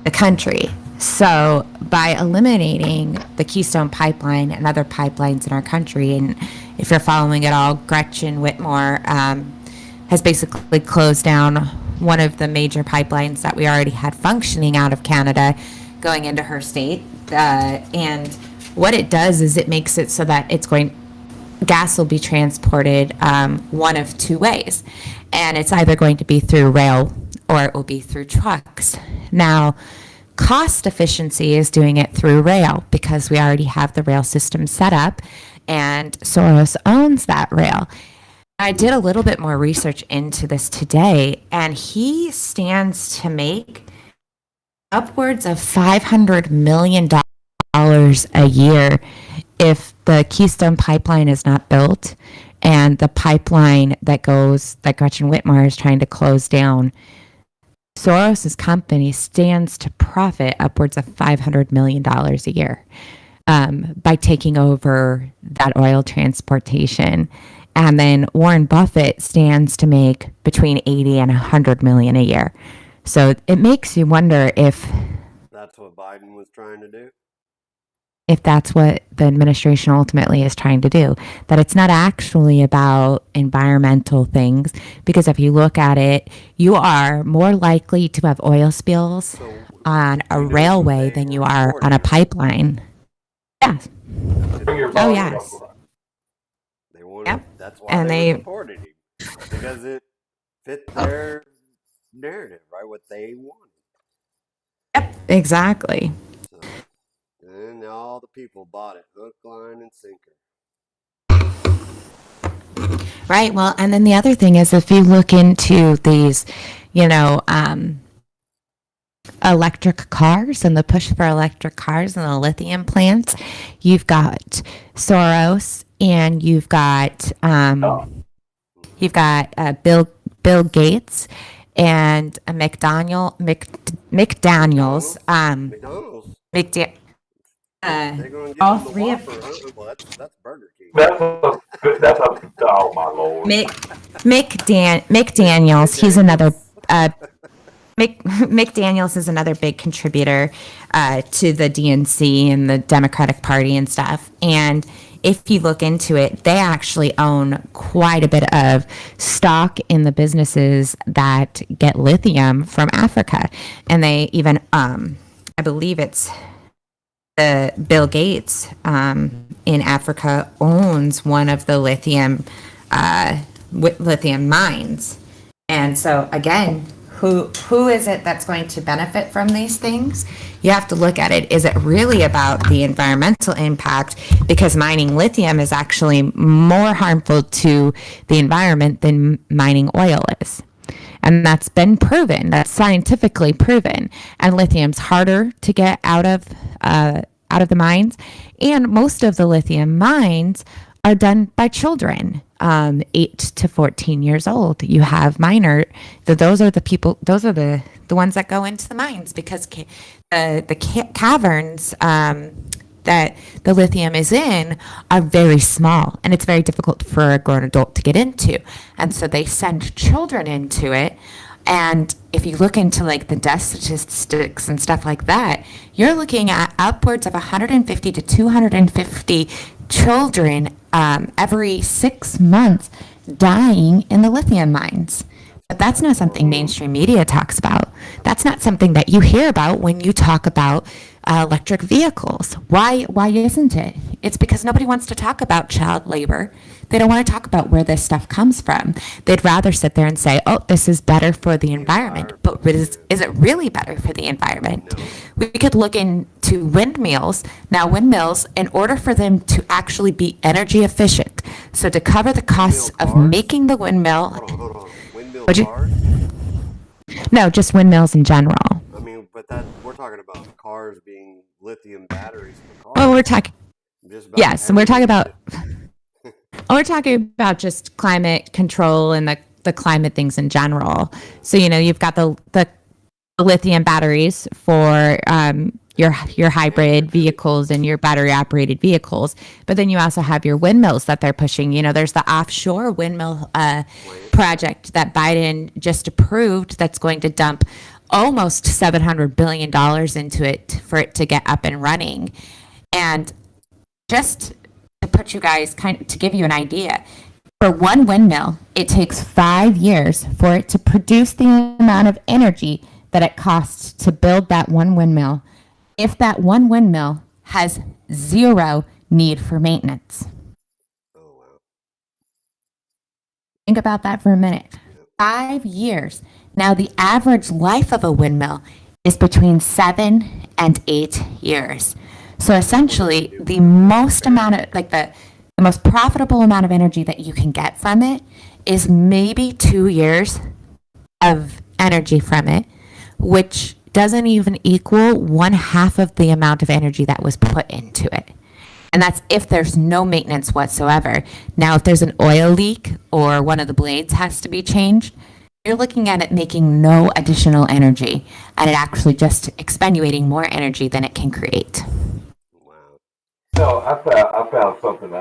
the country. So by eliminating the Keystone Pipeline and other pipelines in our country, and if you're following it all, Gretchen Whitmore has basically closed down one of the major pipelines that we already had functioning out of Canada going into her state. And what it does is it makes it so that gas will be transported one of 2 ways. And it's either going to be through rail or it will be through trucks. Now, cost efficiency is doing it through rail because we already have the rail system set up and Soros owns that rail. I did a little bit more research into this today, and he stands to make upwards of $500 million a year if the Keystone Pipeline is not built and the pipeline that Gretchen Whitmore is trying to close down. Soros' company stands to profit upwards of $500 million a year by taking over that oil transportation. And then Warren Buffett stands to make between 80 and 100 million a year. So it makes you wonder if that's what Biden was trying to do. If that's what the administration ultimately is trying to do, that it's not actually about environmental things, because if you look at it, you are more likely to have oil spills on a railway than you are on a pipeline. Yeah. Oh, yes. They wanted, yep. That's why they supported him, because it fit their narrative, right? What they wanted. Yep, exactly. So, and all the people bought it, hook, line, and sinker. Right. Well, and then the other thing is if you look into these, you know, electric cars and the push for electric cars and the lithium plants, you've got Soros and you've got Bill Gates and McDaniel's McDonald's. McDa- They're going to give all them the three of Whopper, huh? Well, that's Burger King. Oh my Lord. McDaniel's. He's another. McDaniel's is another big contributor to the DNC and the Democratic Party and stuff. And if you look into it, they actually own quite a bit of stock in the businesses that get lithium from Africa. And they even, I believe it's Bill Gates in Africa owns one of the lithium mines. And so again, who is it that's going to benefit from these things? You have to look at it. Is it really about the environmental impact? Because mining lithium is actually more harmful to the environment than mining oil is. And that's been proven. That's scientifically proven. And lithium's harder to get out of the mines. And most of the lithium mines are done by children, 8 to 14 years old. You have those are the ones that go into the mines because the caverns that the lithium is in are very small, and it's very difficult for a grown adult to get into. And so they send children into it. And if you look into like the death statistics and stuff like that, you're looking at upwards of 150 to 250 children every 6 months dying in the lithium mines. But that's not something mainstream media talks about. That's not something that you hear about when you talk about electric vehicles. Why isn't it? It's because nobody wants to talk about child labor. They don't want to talk about where this stuff comes from. They'd rather sit there and say, oh, this is better for the environment. But is it really better for the environment? We could look into windmills. Now, windmills, in order for them to actually be energy efficient, so to cover the costs of making the windmill. Hold on. Windmill cars? No, just windmills in general. I mean, but we're talking about cars being lithium batteries for cars. Oh, we're talking. Yes, and we're talking about. We're talking about just climate control and the climate things in general. So you've got the lithium batteries for your hybrid vehicles and your battery operated vehicles, but then you also have your windmills that they're pushing. There's the offshore windmill project that Biden just approved that's going to dump almost $700 billion into it for it to get up and running. And just to put you guys to give you an idea, for one windmill, it takes 5 years for it to produce the amount of energy that it costs to build that one windmill, if that one windmill has zero need for maintenance. Oh, wow. Think about that for a minute. 5 years. Now, the average life of a windmill is between 7 and 8 years. So essentially, the most profitable amount of energy that you can get from it is maybe 2 years of energy from it, which doesn't even equal 1/2 of the amount of energy that was put into it. And that's if there's no maintenance whatsoever. Now, if there's an oil leak or one of the blades has to be changed, you're looking at it making no additional energy and it actually just expenuating more energy than it can create. Wow. I found something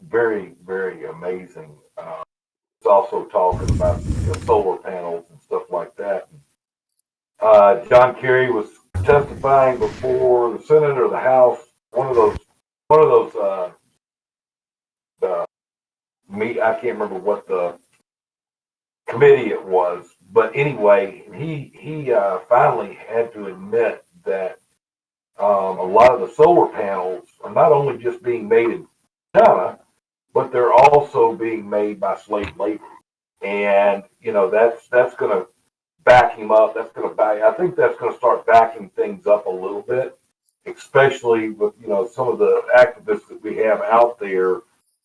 very, very amazing. It's also talking about the solar panels and stuff like that. John Kerry was testifying before the Senate or the House. One of those. I can't remember what the committee it was, but anyway, he finally had to admit that a lot of the solar panels are not only just being made in China, but they're also being made by slave labor, and that's going to back him up. I think that's going to start backing things up a little bit, especially with, some of the activists that we have out there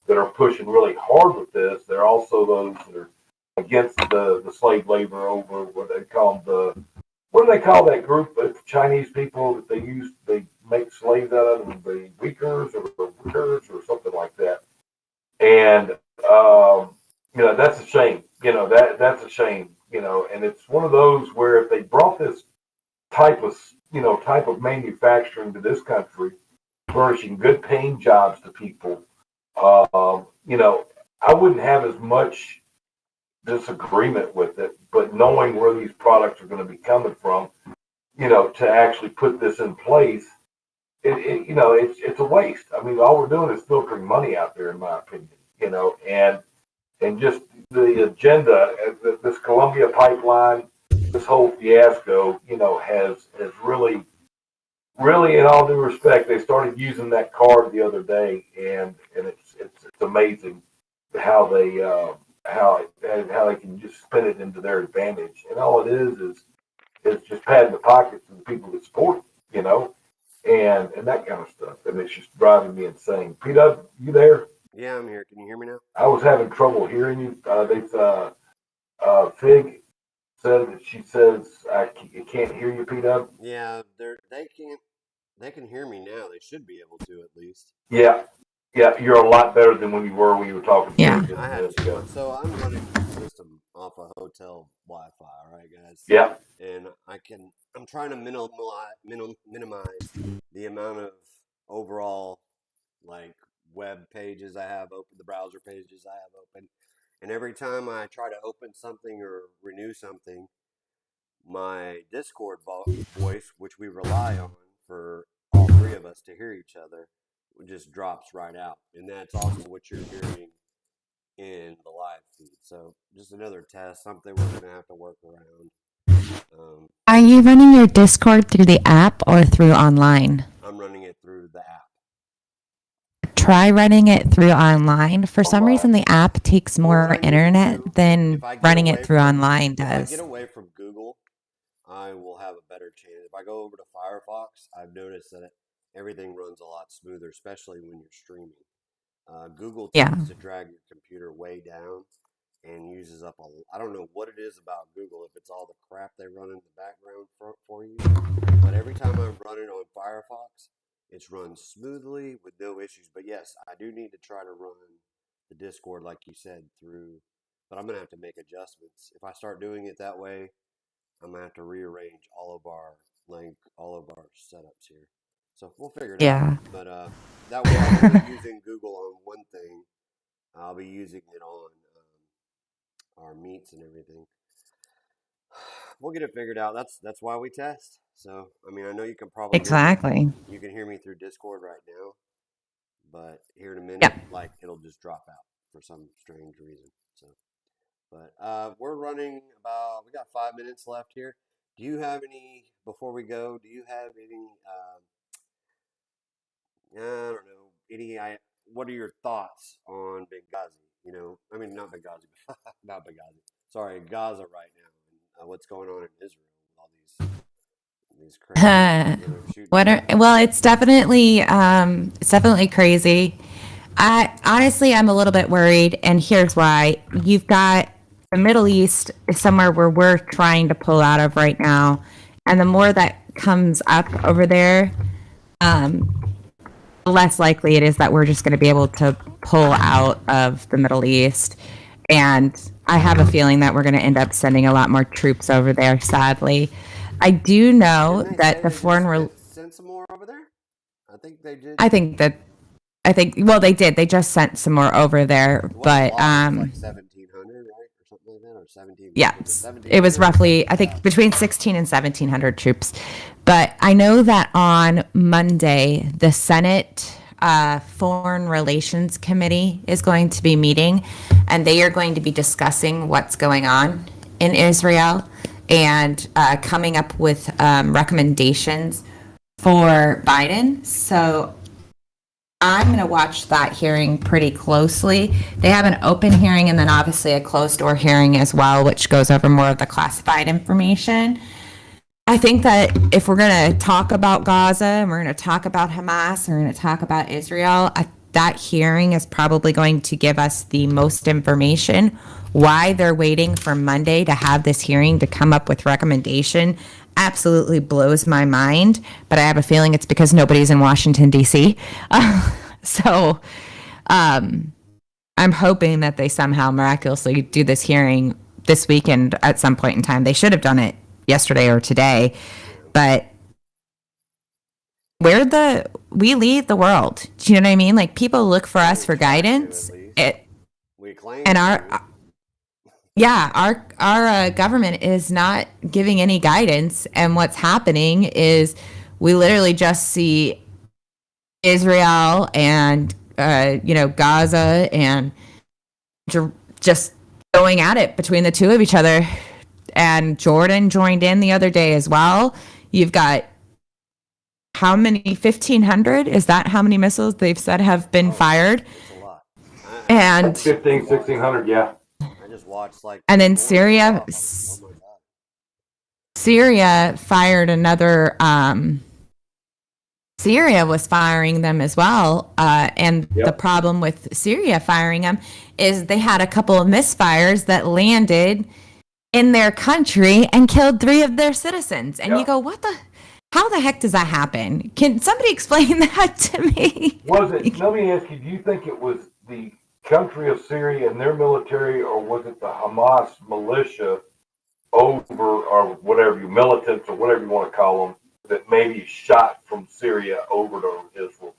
that are pushing really hard with this. There are also those that are against the slave labor over what they call what do they call that group of Chinese people that they make slaves out of, the Uyghurs or something like that. And, that's a shame. That's a shame, and it's one of those where if they brought this type of manufacturing to this country, furnishing good paying jobs to people, I wouldn't have as much disagreement with it, but knowing where these products are going to be coming from, to actually put this in place, it's a waste. I mean, all we're doing is filtering money out there, in my opinion, and just the agenda, this Columbia pipeline, this whole fiasco, has really, really, in all due respect, they started using that card the other day, and it's amazing how they can just spin it into their advantage, and all it is just padding the pockets of the people that support it, and that kind of stuff, and it's just driving me insane. Peter, you there? Yeah, I'm here. Can you hear me now? I was having trouble hearing you. Fig said that she says I can't hear you, Peter. Yeah, they can hear me now. They should be able to, at least. Yeah, you're a lot better than when you were talking to Yeah. me just a I had minute to. ago. So I'm running the system off a hotel Wi-Fi. All right, guys. Yeah, And I'm trying to minimize the amount of overall, like, web pages I have open, the browser pages I have open. And every time I try to open something or renew something, my Discord voice, which we rely on for all three of us to hear each other, just drops right out. And that's also what you're hearing in the live feed. So just another test, something we're going to have to work around. Are you running your Discord through the app or through online? I'm running it through the app. Try running it through online. For some reason, the app takes more internet than running it through online If I does. get away from Google, I will have a better chance. If I go over to Firefox, I've noticed that everything runs a lot smoother, especially when you're streaming. Google Yeah. tends to drag your computer way down and uses up I don't know what it is about Google, if it's all the crap they run in the background for you, but every time I'm running on Firefox, it's run smoothly with no issues. But yes, I do need to try to run the Discord, like you said, through, but I'm going to have to make adjustments. If I start doing it that way, I'm going to have to rearrange all of our setups here. So we'll figure it out. But that way I won't be using Google on one thing. I'll be using it on our meets and everything. We'll get it figured out. That's why we test. So, I mean, I know you can probably you can hear me through Discord right now, but here in a minute, like, it'll just drop out for some strange reason. So, but we're running we got 5 minutes left here. Do you have any, before we go, do you have any, I don't know, what are your thoughts on Benghazi? I mean, not Benghazi, not Benghazi. Sorry, Gaza right now, and what's going on in Israel with all these crazy Well, it's definitely crazy. I'm a little bit worried, and here's why. You've got the Middle East is somewhere where we're trying to pull out of right now, and the more that comes up over there, the less likely it is that we're just going to be able to pull out of the Middle East. And I have a feeling that we're going to end up sending a lot more troops over there, sadly. I do know that the sent some more over there? I think they did. Well, they did. They just sent some more over there, but like 1,700, right, or something like that, or 17. Yes, it was roughly, I think, between 1,600 and 1,700 troops. But I know that on Monday, the Senate Foreign Relations Committee is going to be meeting, and they are going to be discussing what's going on in Israel and coming up with recommendations for Biden. So I'm going to watch that hearing pretty closely. They have an open hearing and then obviously a closed door hearing as well, which goes over more of the classified information. I think that if we're going to talk about Gaza and we're going to talk about Hamas and we're going to talk about Israel, that hearing is probably going to give us the most information. Why they're waiting for Monday to have this hearing to come up with recommendation absolutely blows my mind, but I have a feeling it's because nobody's in Washington, D.C. So I'm hoping that they somehow miraculously do this hearing this weekend at some point in time. They should have done it yesterday or today, but we lead the world. Do you know what I mean? Like, people look for us for guidance. We claim And to. our government is not giving any guidance, and what's happening is we literally just see Israel and Gaza and just going at it between the two of each other. And Jordan joined in the other day as well. You've got how many? 1,500? Is that how many missiles they've said have been fired? It's a lot. And 1,600, yeah. I just watched and then Syria. Oh my God. Syria fired another. Syria was firing them as well. And the problem with Syria firing them is they had a couple of misfires that landed in their country and killed 3 of their citizens. And you go, how the heck does that happen? Can somebody explain that to me? Let me ask you, do you think it was the country of Syria and their military, or was it the Hamas militia over, or whatever, militants, or whatever you want to call them, that maybe shot from Syria over to Israel?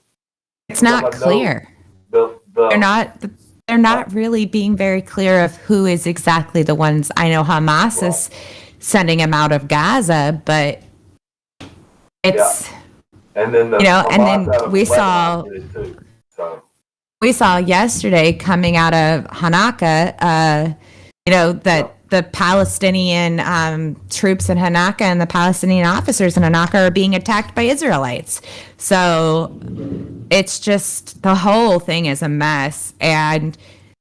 It's not clear. They're not really being very clear of who is exactly the ones. I know Hamas is sending them out of Gaza, but it's and then we saw yesterday coming out of Hanukkah, that the Palestinian troops in Hanukkah and the Palestinian officers in Hanukkah are being attacked by Israelites. So it's just, the whole thing is a mess. And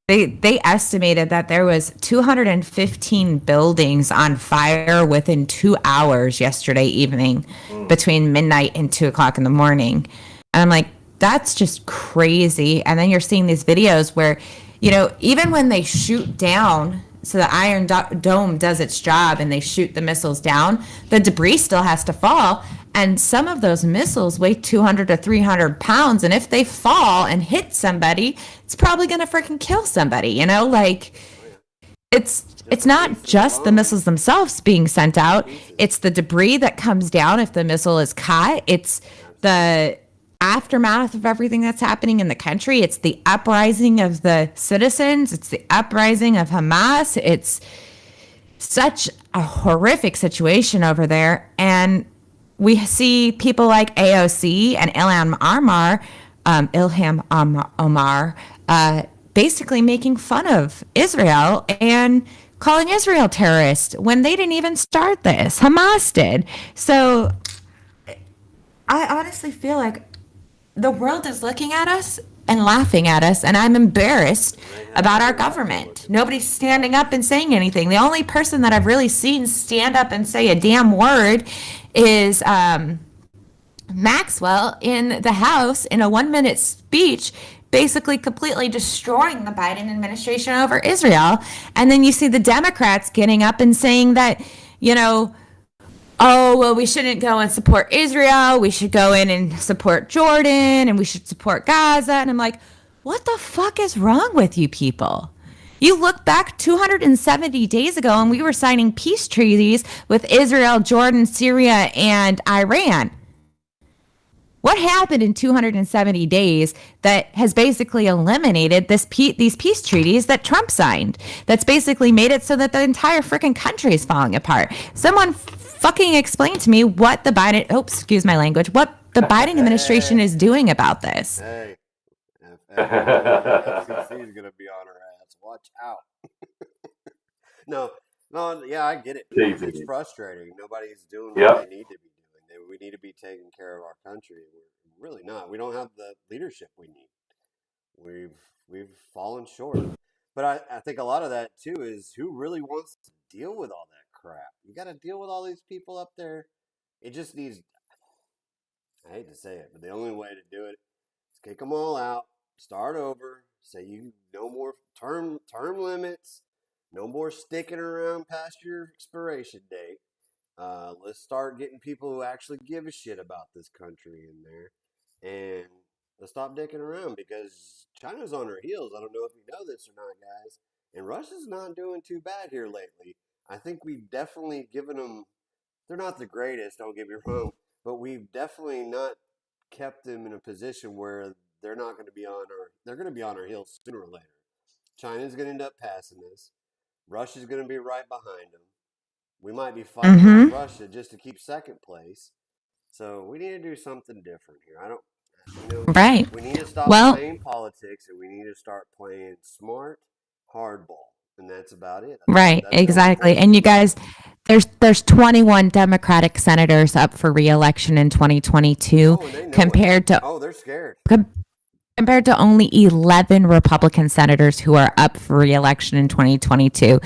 they estimated that there was 215 buildings on fire within 2 hours yesterday evening, between midnight and 2 o'clock in the morning. And I'm like, that's just crazy. And then you're seeing these videos where, even when they shoot down, so the Iron Dome does its job and they shoot the missiles down, the debris still has to fall. And some of those missiles weigh 200 to 300 pounds. And if they fall and hit somebody, it's probably going to freaking kill somebody. It's not just the missiles themselves being sent out. It's the debris that comes down if the missile is caught. It's the aftermath of everything that's happening in the country. It's the uprising of the citizens. It's the uprising of Hamas. It's such a horrific situation over there. And we see people like AOC and Ilham Omar, basically making fun of Israel and calling Israel terrorist when they didn't even start this. Hamas did. So I honestly feel like the world is looking at us and laughing at us, and I'm embarrassed about our government. Nobody's standing up and saying anything. The only person that I've really seen stand up and say a damn word is Maxwell in the House in a 1-minute speech, basically completely destroying the Biden administration over Israel. And then you see the Democrats getting up and saying that, oh, well, we shouldn't go and support Israel. We should go in and support Jordan, and we should support Gaza. And I'm like, what the fuck is wrong with you people? You look back 270 days ago, and we were signing peace treaties with Israel, Jordan, Syria, and Iran. What happened in 270 days that has basically eliminated these peace treaties that Trump signed? That's basically made it so that the entire freaking country is falling apart. Someone fucking explain to me what the Biden, excuse my language, what the Biden administration is doing about this. Hey, FCC is gonna be on her ass. Watch out. No, yeah, I get it. It's frustrating. Nobody's doing what they need to be doing. We need to be taking care of our country. really not. We don't have the leadership we need. We've fallen short. But I think a lot of that too is who really wants to deal with all that crap. You got to deal with all these people up there. It just needs. I hate to say it, but the only way to do it is kick them all out, start over, say you no more term limits, no more sticking around past your expiration date. Let's start getting people who actually give a shit about this country in there, and let's stop dicking around because China's on her heels. I don't know if you know this or not, guys, and Russia's not doing too bad here lately. I think we've definitely given them. They're not the greatest, don't get me wrong, but we've definitely not kept them in a position where they're not going to be on our. They're going to be on our heels sooner or later. China's going to end up passing us. Russia's going to be right behind them. We might be fighting with Russia just to keep second place. So we need to do something different here. I don't, Right. We need to stop Well, playing politics and we need to start playing smart hardball, and that's about it. right, That's the only exactly. thing. And you guys, there's 21 Democratic senators up for re-election in 2022 Oh, and they know compared it. to Oh, they're scared. compared to only 11 Republican senators who are up for re-election in 2022.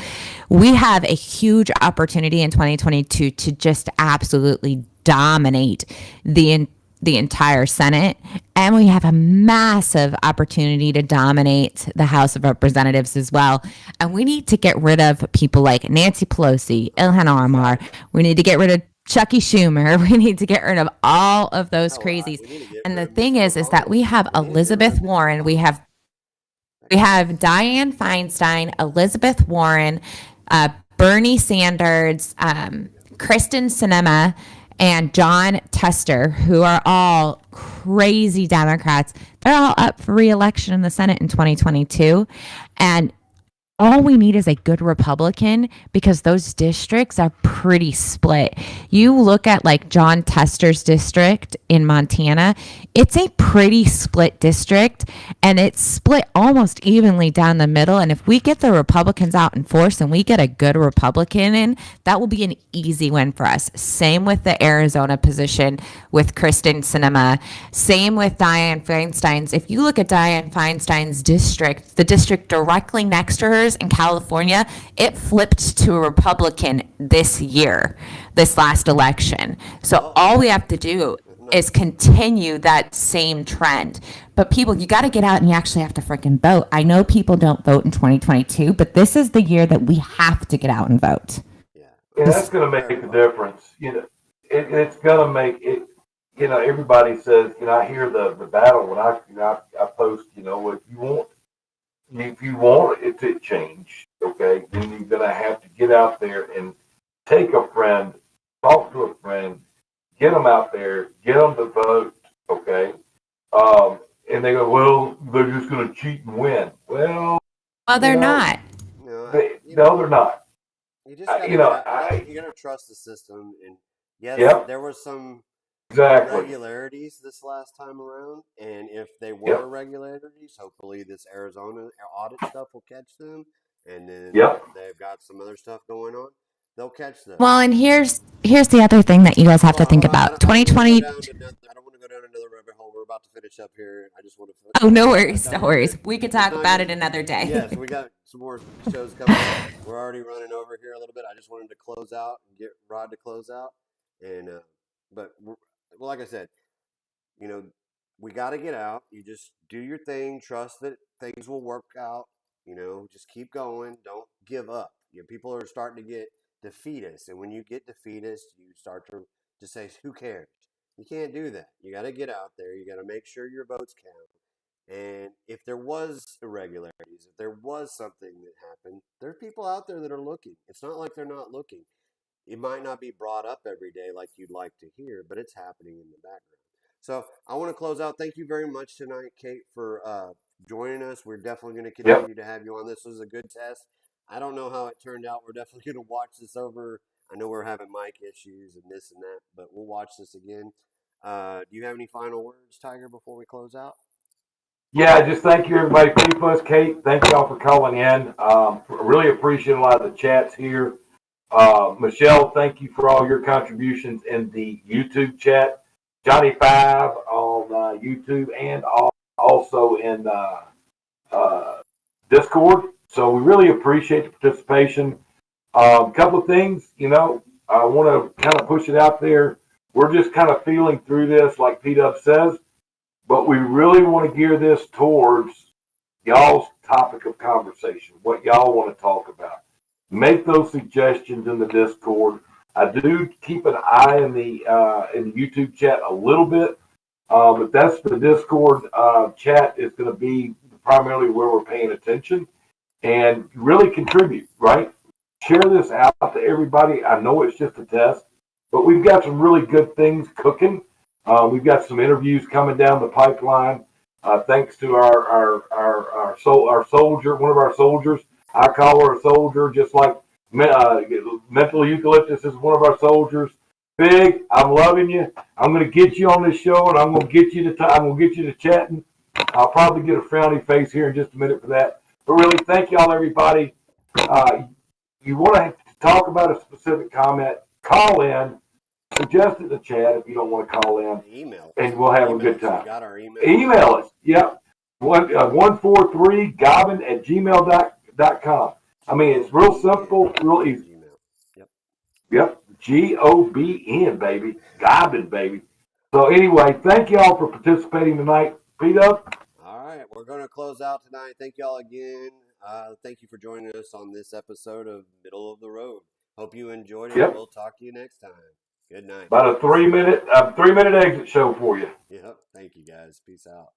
We have a huge opportunity in 2022 to just absolutely dominate the entire Senate, and we have a massive opportunity to dominate the House of Representatives as well. And we need to get rid of people like Nancy Pelosi, Ilhan Omar. We need to get rid of Chucky Schumer. We need to get rid of all of those crazies. We need to get And the rid of thing Mr. is that we have Obama. We need to get rid Elizabeth of Warren, we have Dianne Feinstein, Elizabeth Warren, Bernie Sanders, Kristen Sinema, and John Tester, who are all crazy Democrats. They're all up for re-election in the Senate in 2022. And all we need is a good Republican because those districts are pretty split. You look at like John Tester's district in Montana, it's a pretty split district and it's split almost evenly down the middle. And if we get the Republicans out in force and we get a good Republican in, that will be an easy win for us. Same with the Arizona position with Kristen Sinema. Same with Dianne Feinstein's. If you look at Dianne Feinstein's district, the district directly next to hers in California, it flipped to a Republican this year, this last election. So all we have to do is continue that same trend. But people, you got to get out and you actually have to freaking vote. I know people don't vote in 2022, but this is the year that we have to get out and vote. Yeah. Yeah, that's going to make a difference. It's going to make it. Everybody says, I hear the battle when I post, if you want it to change, okay, then you're going to have to get out there and take a friend, talk to a friend, get them out there, get them to vote, okay? And they go, well, they're just going to cheat and win. Well, they're not. No, they're not. You just gotta, you gotta trust the system. And yes, there was some irregularities this last time around, and if they were irregularities, hopefully this Arizona audit stuff will catch them, and then they've got some other stuff going on. They'll catch them. Well, and here's the other thing that you guys have to think about. 2020. I don't want to go down another rabbit hole. We're about to finish up here. I just want to. Oh, no worries, no worries. We could talk about it another day. Yes, we got some more shows coming up. We're already running over here a little bit. I just wanted to close out and get Rod to close out, and but like I said, we got to get out. You just do your thing. Trust that things will work out. Just keep going. Don't give up. People are starting to get defeatist, and when you get defeatist, you start to just say, "Who cares?" You can't do that. You got to get out there. You got to make sure your votes count. And if there was irregularities, if there was something that happened, there are people out there that are looking. It's not like they're not looking. It might not be brought up every day like you'd like to hear, but it's happening in the background. So I want to close out. Thank you very much tonight, Kate, for joining us. We're definitely going to continue to have you on. This was a good test. I don't know how it turned out. We're definitely going to watch this over. I know we're having mic issues and this and that, but we'll watch this again. Do you have any final words, Tiger, before we close out? Yeah, just thank you, everybody. P+, Kate, thank y'all for calling in. Really appreciate a lot of the chats here. Michelle, thank you for all your contributions in the YouTube chat. Johnny 5 on YouTube and also in Discord. So we really appreciate the participation. Couple of things, I want to kind of push it out there. We're just kind of feeling through this, like P-Dub says, but we really want to gear this towards y'all's topic of conversation, what y'all want to talk about. Make those suggestions in the Discord. I do keep an eye in the YouTube chat a little bit, but that's the Discord chat is going to be primarily where we're paying attention and really contribute, right? Share this out to everybody. I know it's just a test, but we've got some really good things cooking. We've got some interviews coming down the pipeline. Thanks to our soldier, one of our soldiers. I call her a soldier, just like Mental Eucalyptus is one of our soldiers. Big, I'm loving you. I'm going to get you on this show, and I'm going to get you to chatting. I'll probably get a frowny face here in just a minute for that. But really, thank y'all, everybody. You want to talk about a specific comment, call in, suggest it in the chat if you don't want to call in. Email. And we'll have a good time. You got our email. Email us. Yep. 143gobn@gmail.com. I mean, it's real simple, real easy. Email. Yep. GOBN, baby. Gobbin, baby. So anyway, thank y'all for participating tonight. P-Dub? All right, we're going to close out tonight. Thank y'all again. Thank you for joining us on this episode of Middle of the Road. Hope you enjoyed it. Yep. We'll talk to you next time. Good night. About a 3-minute exit show for you. Yep. Thank you, guys. Peace out.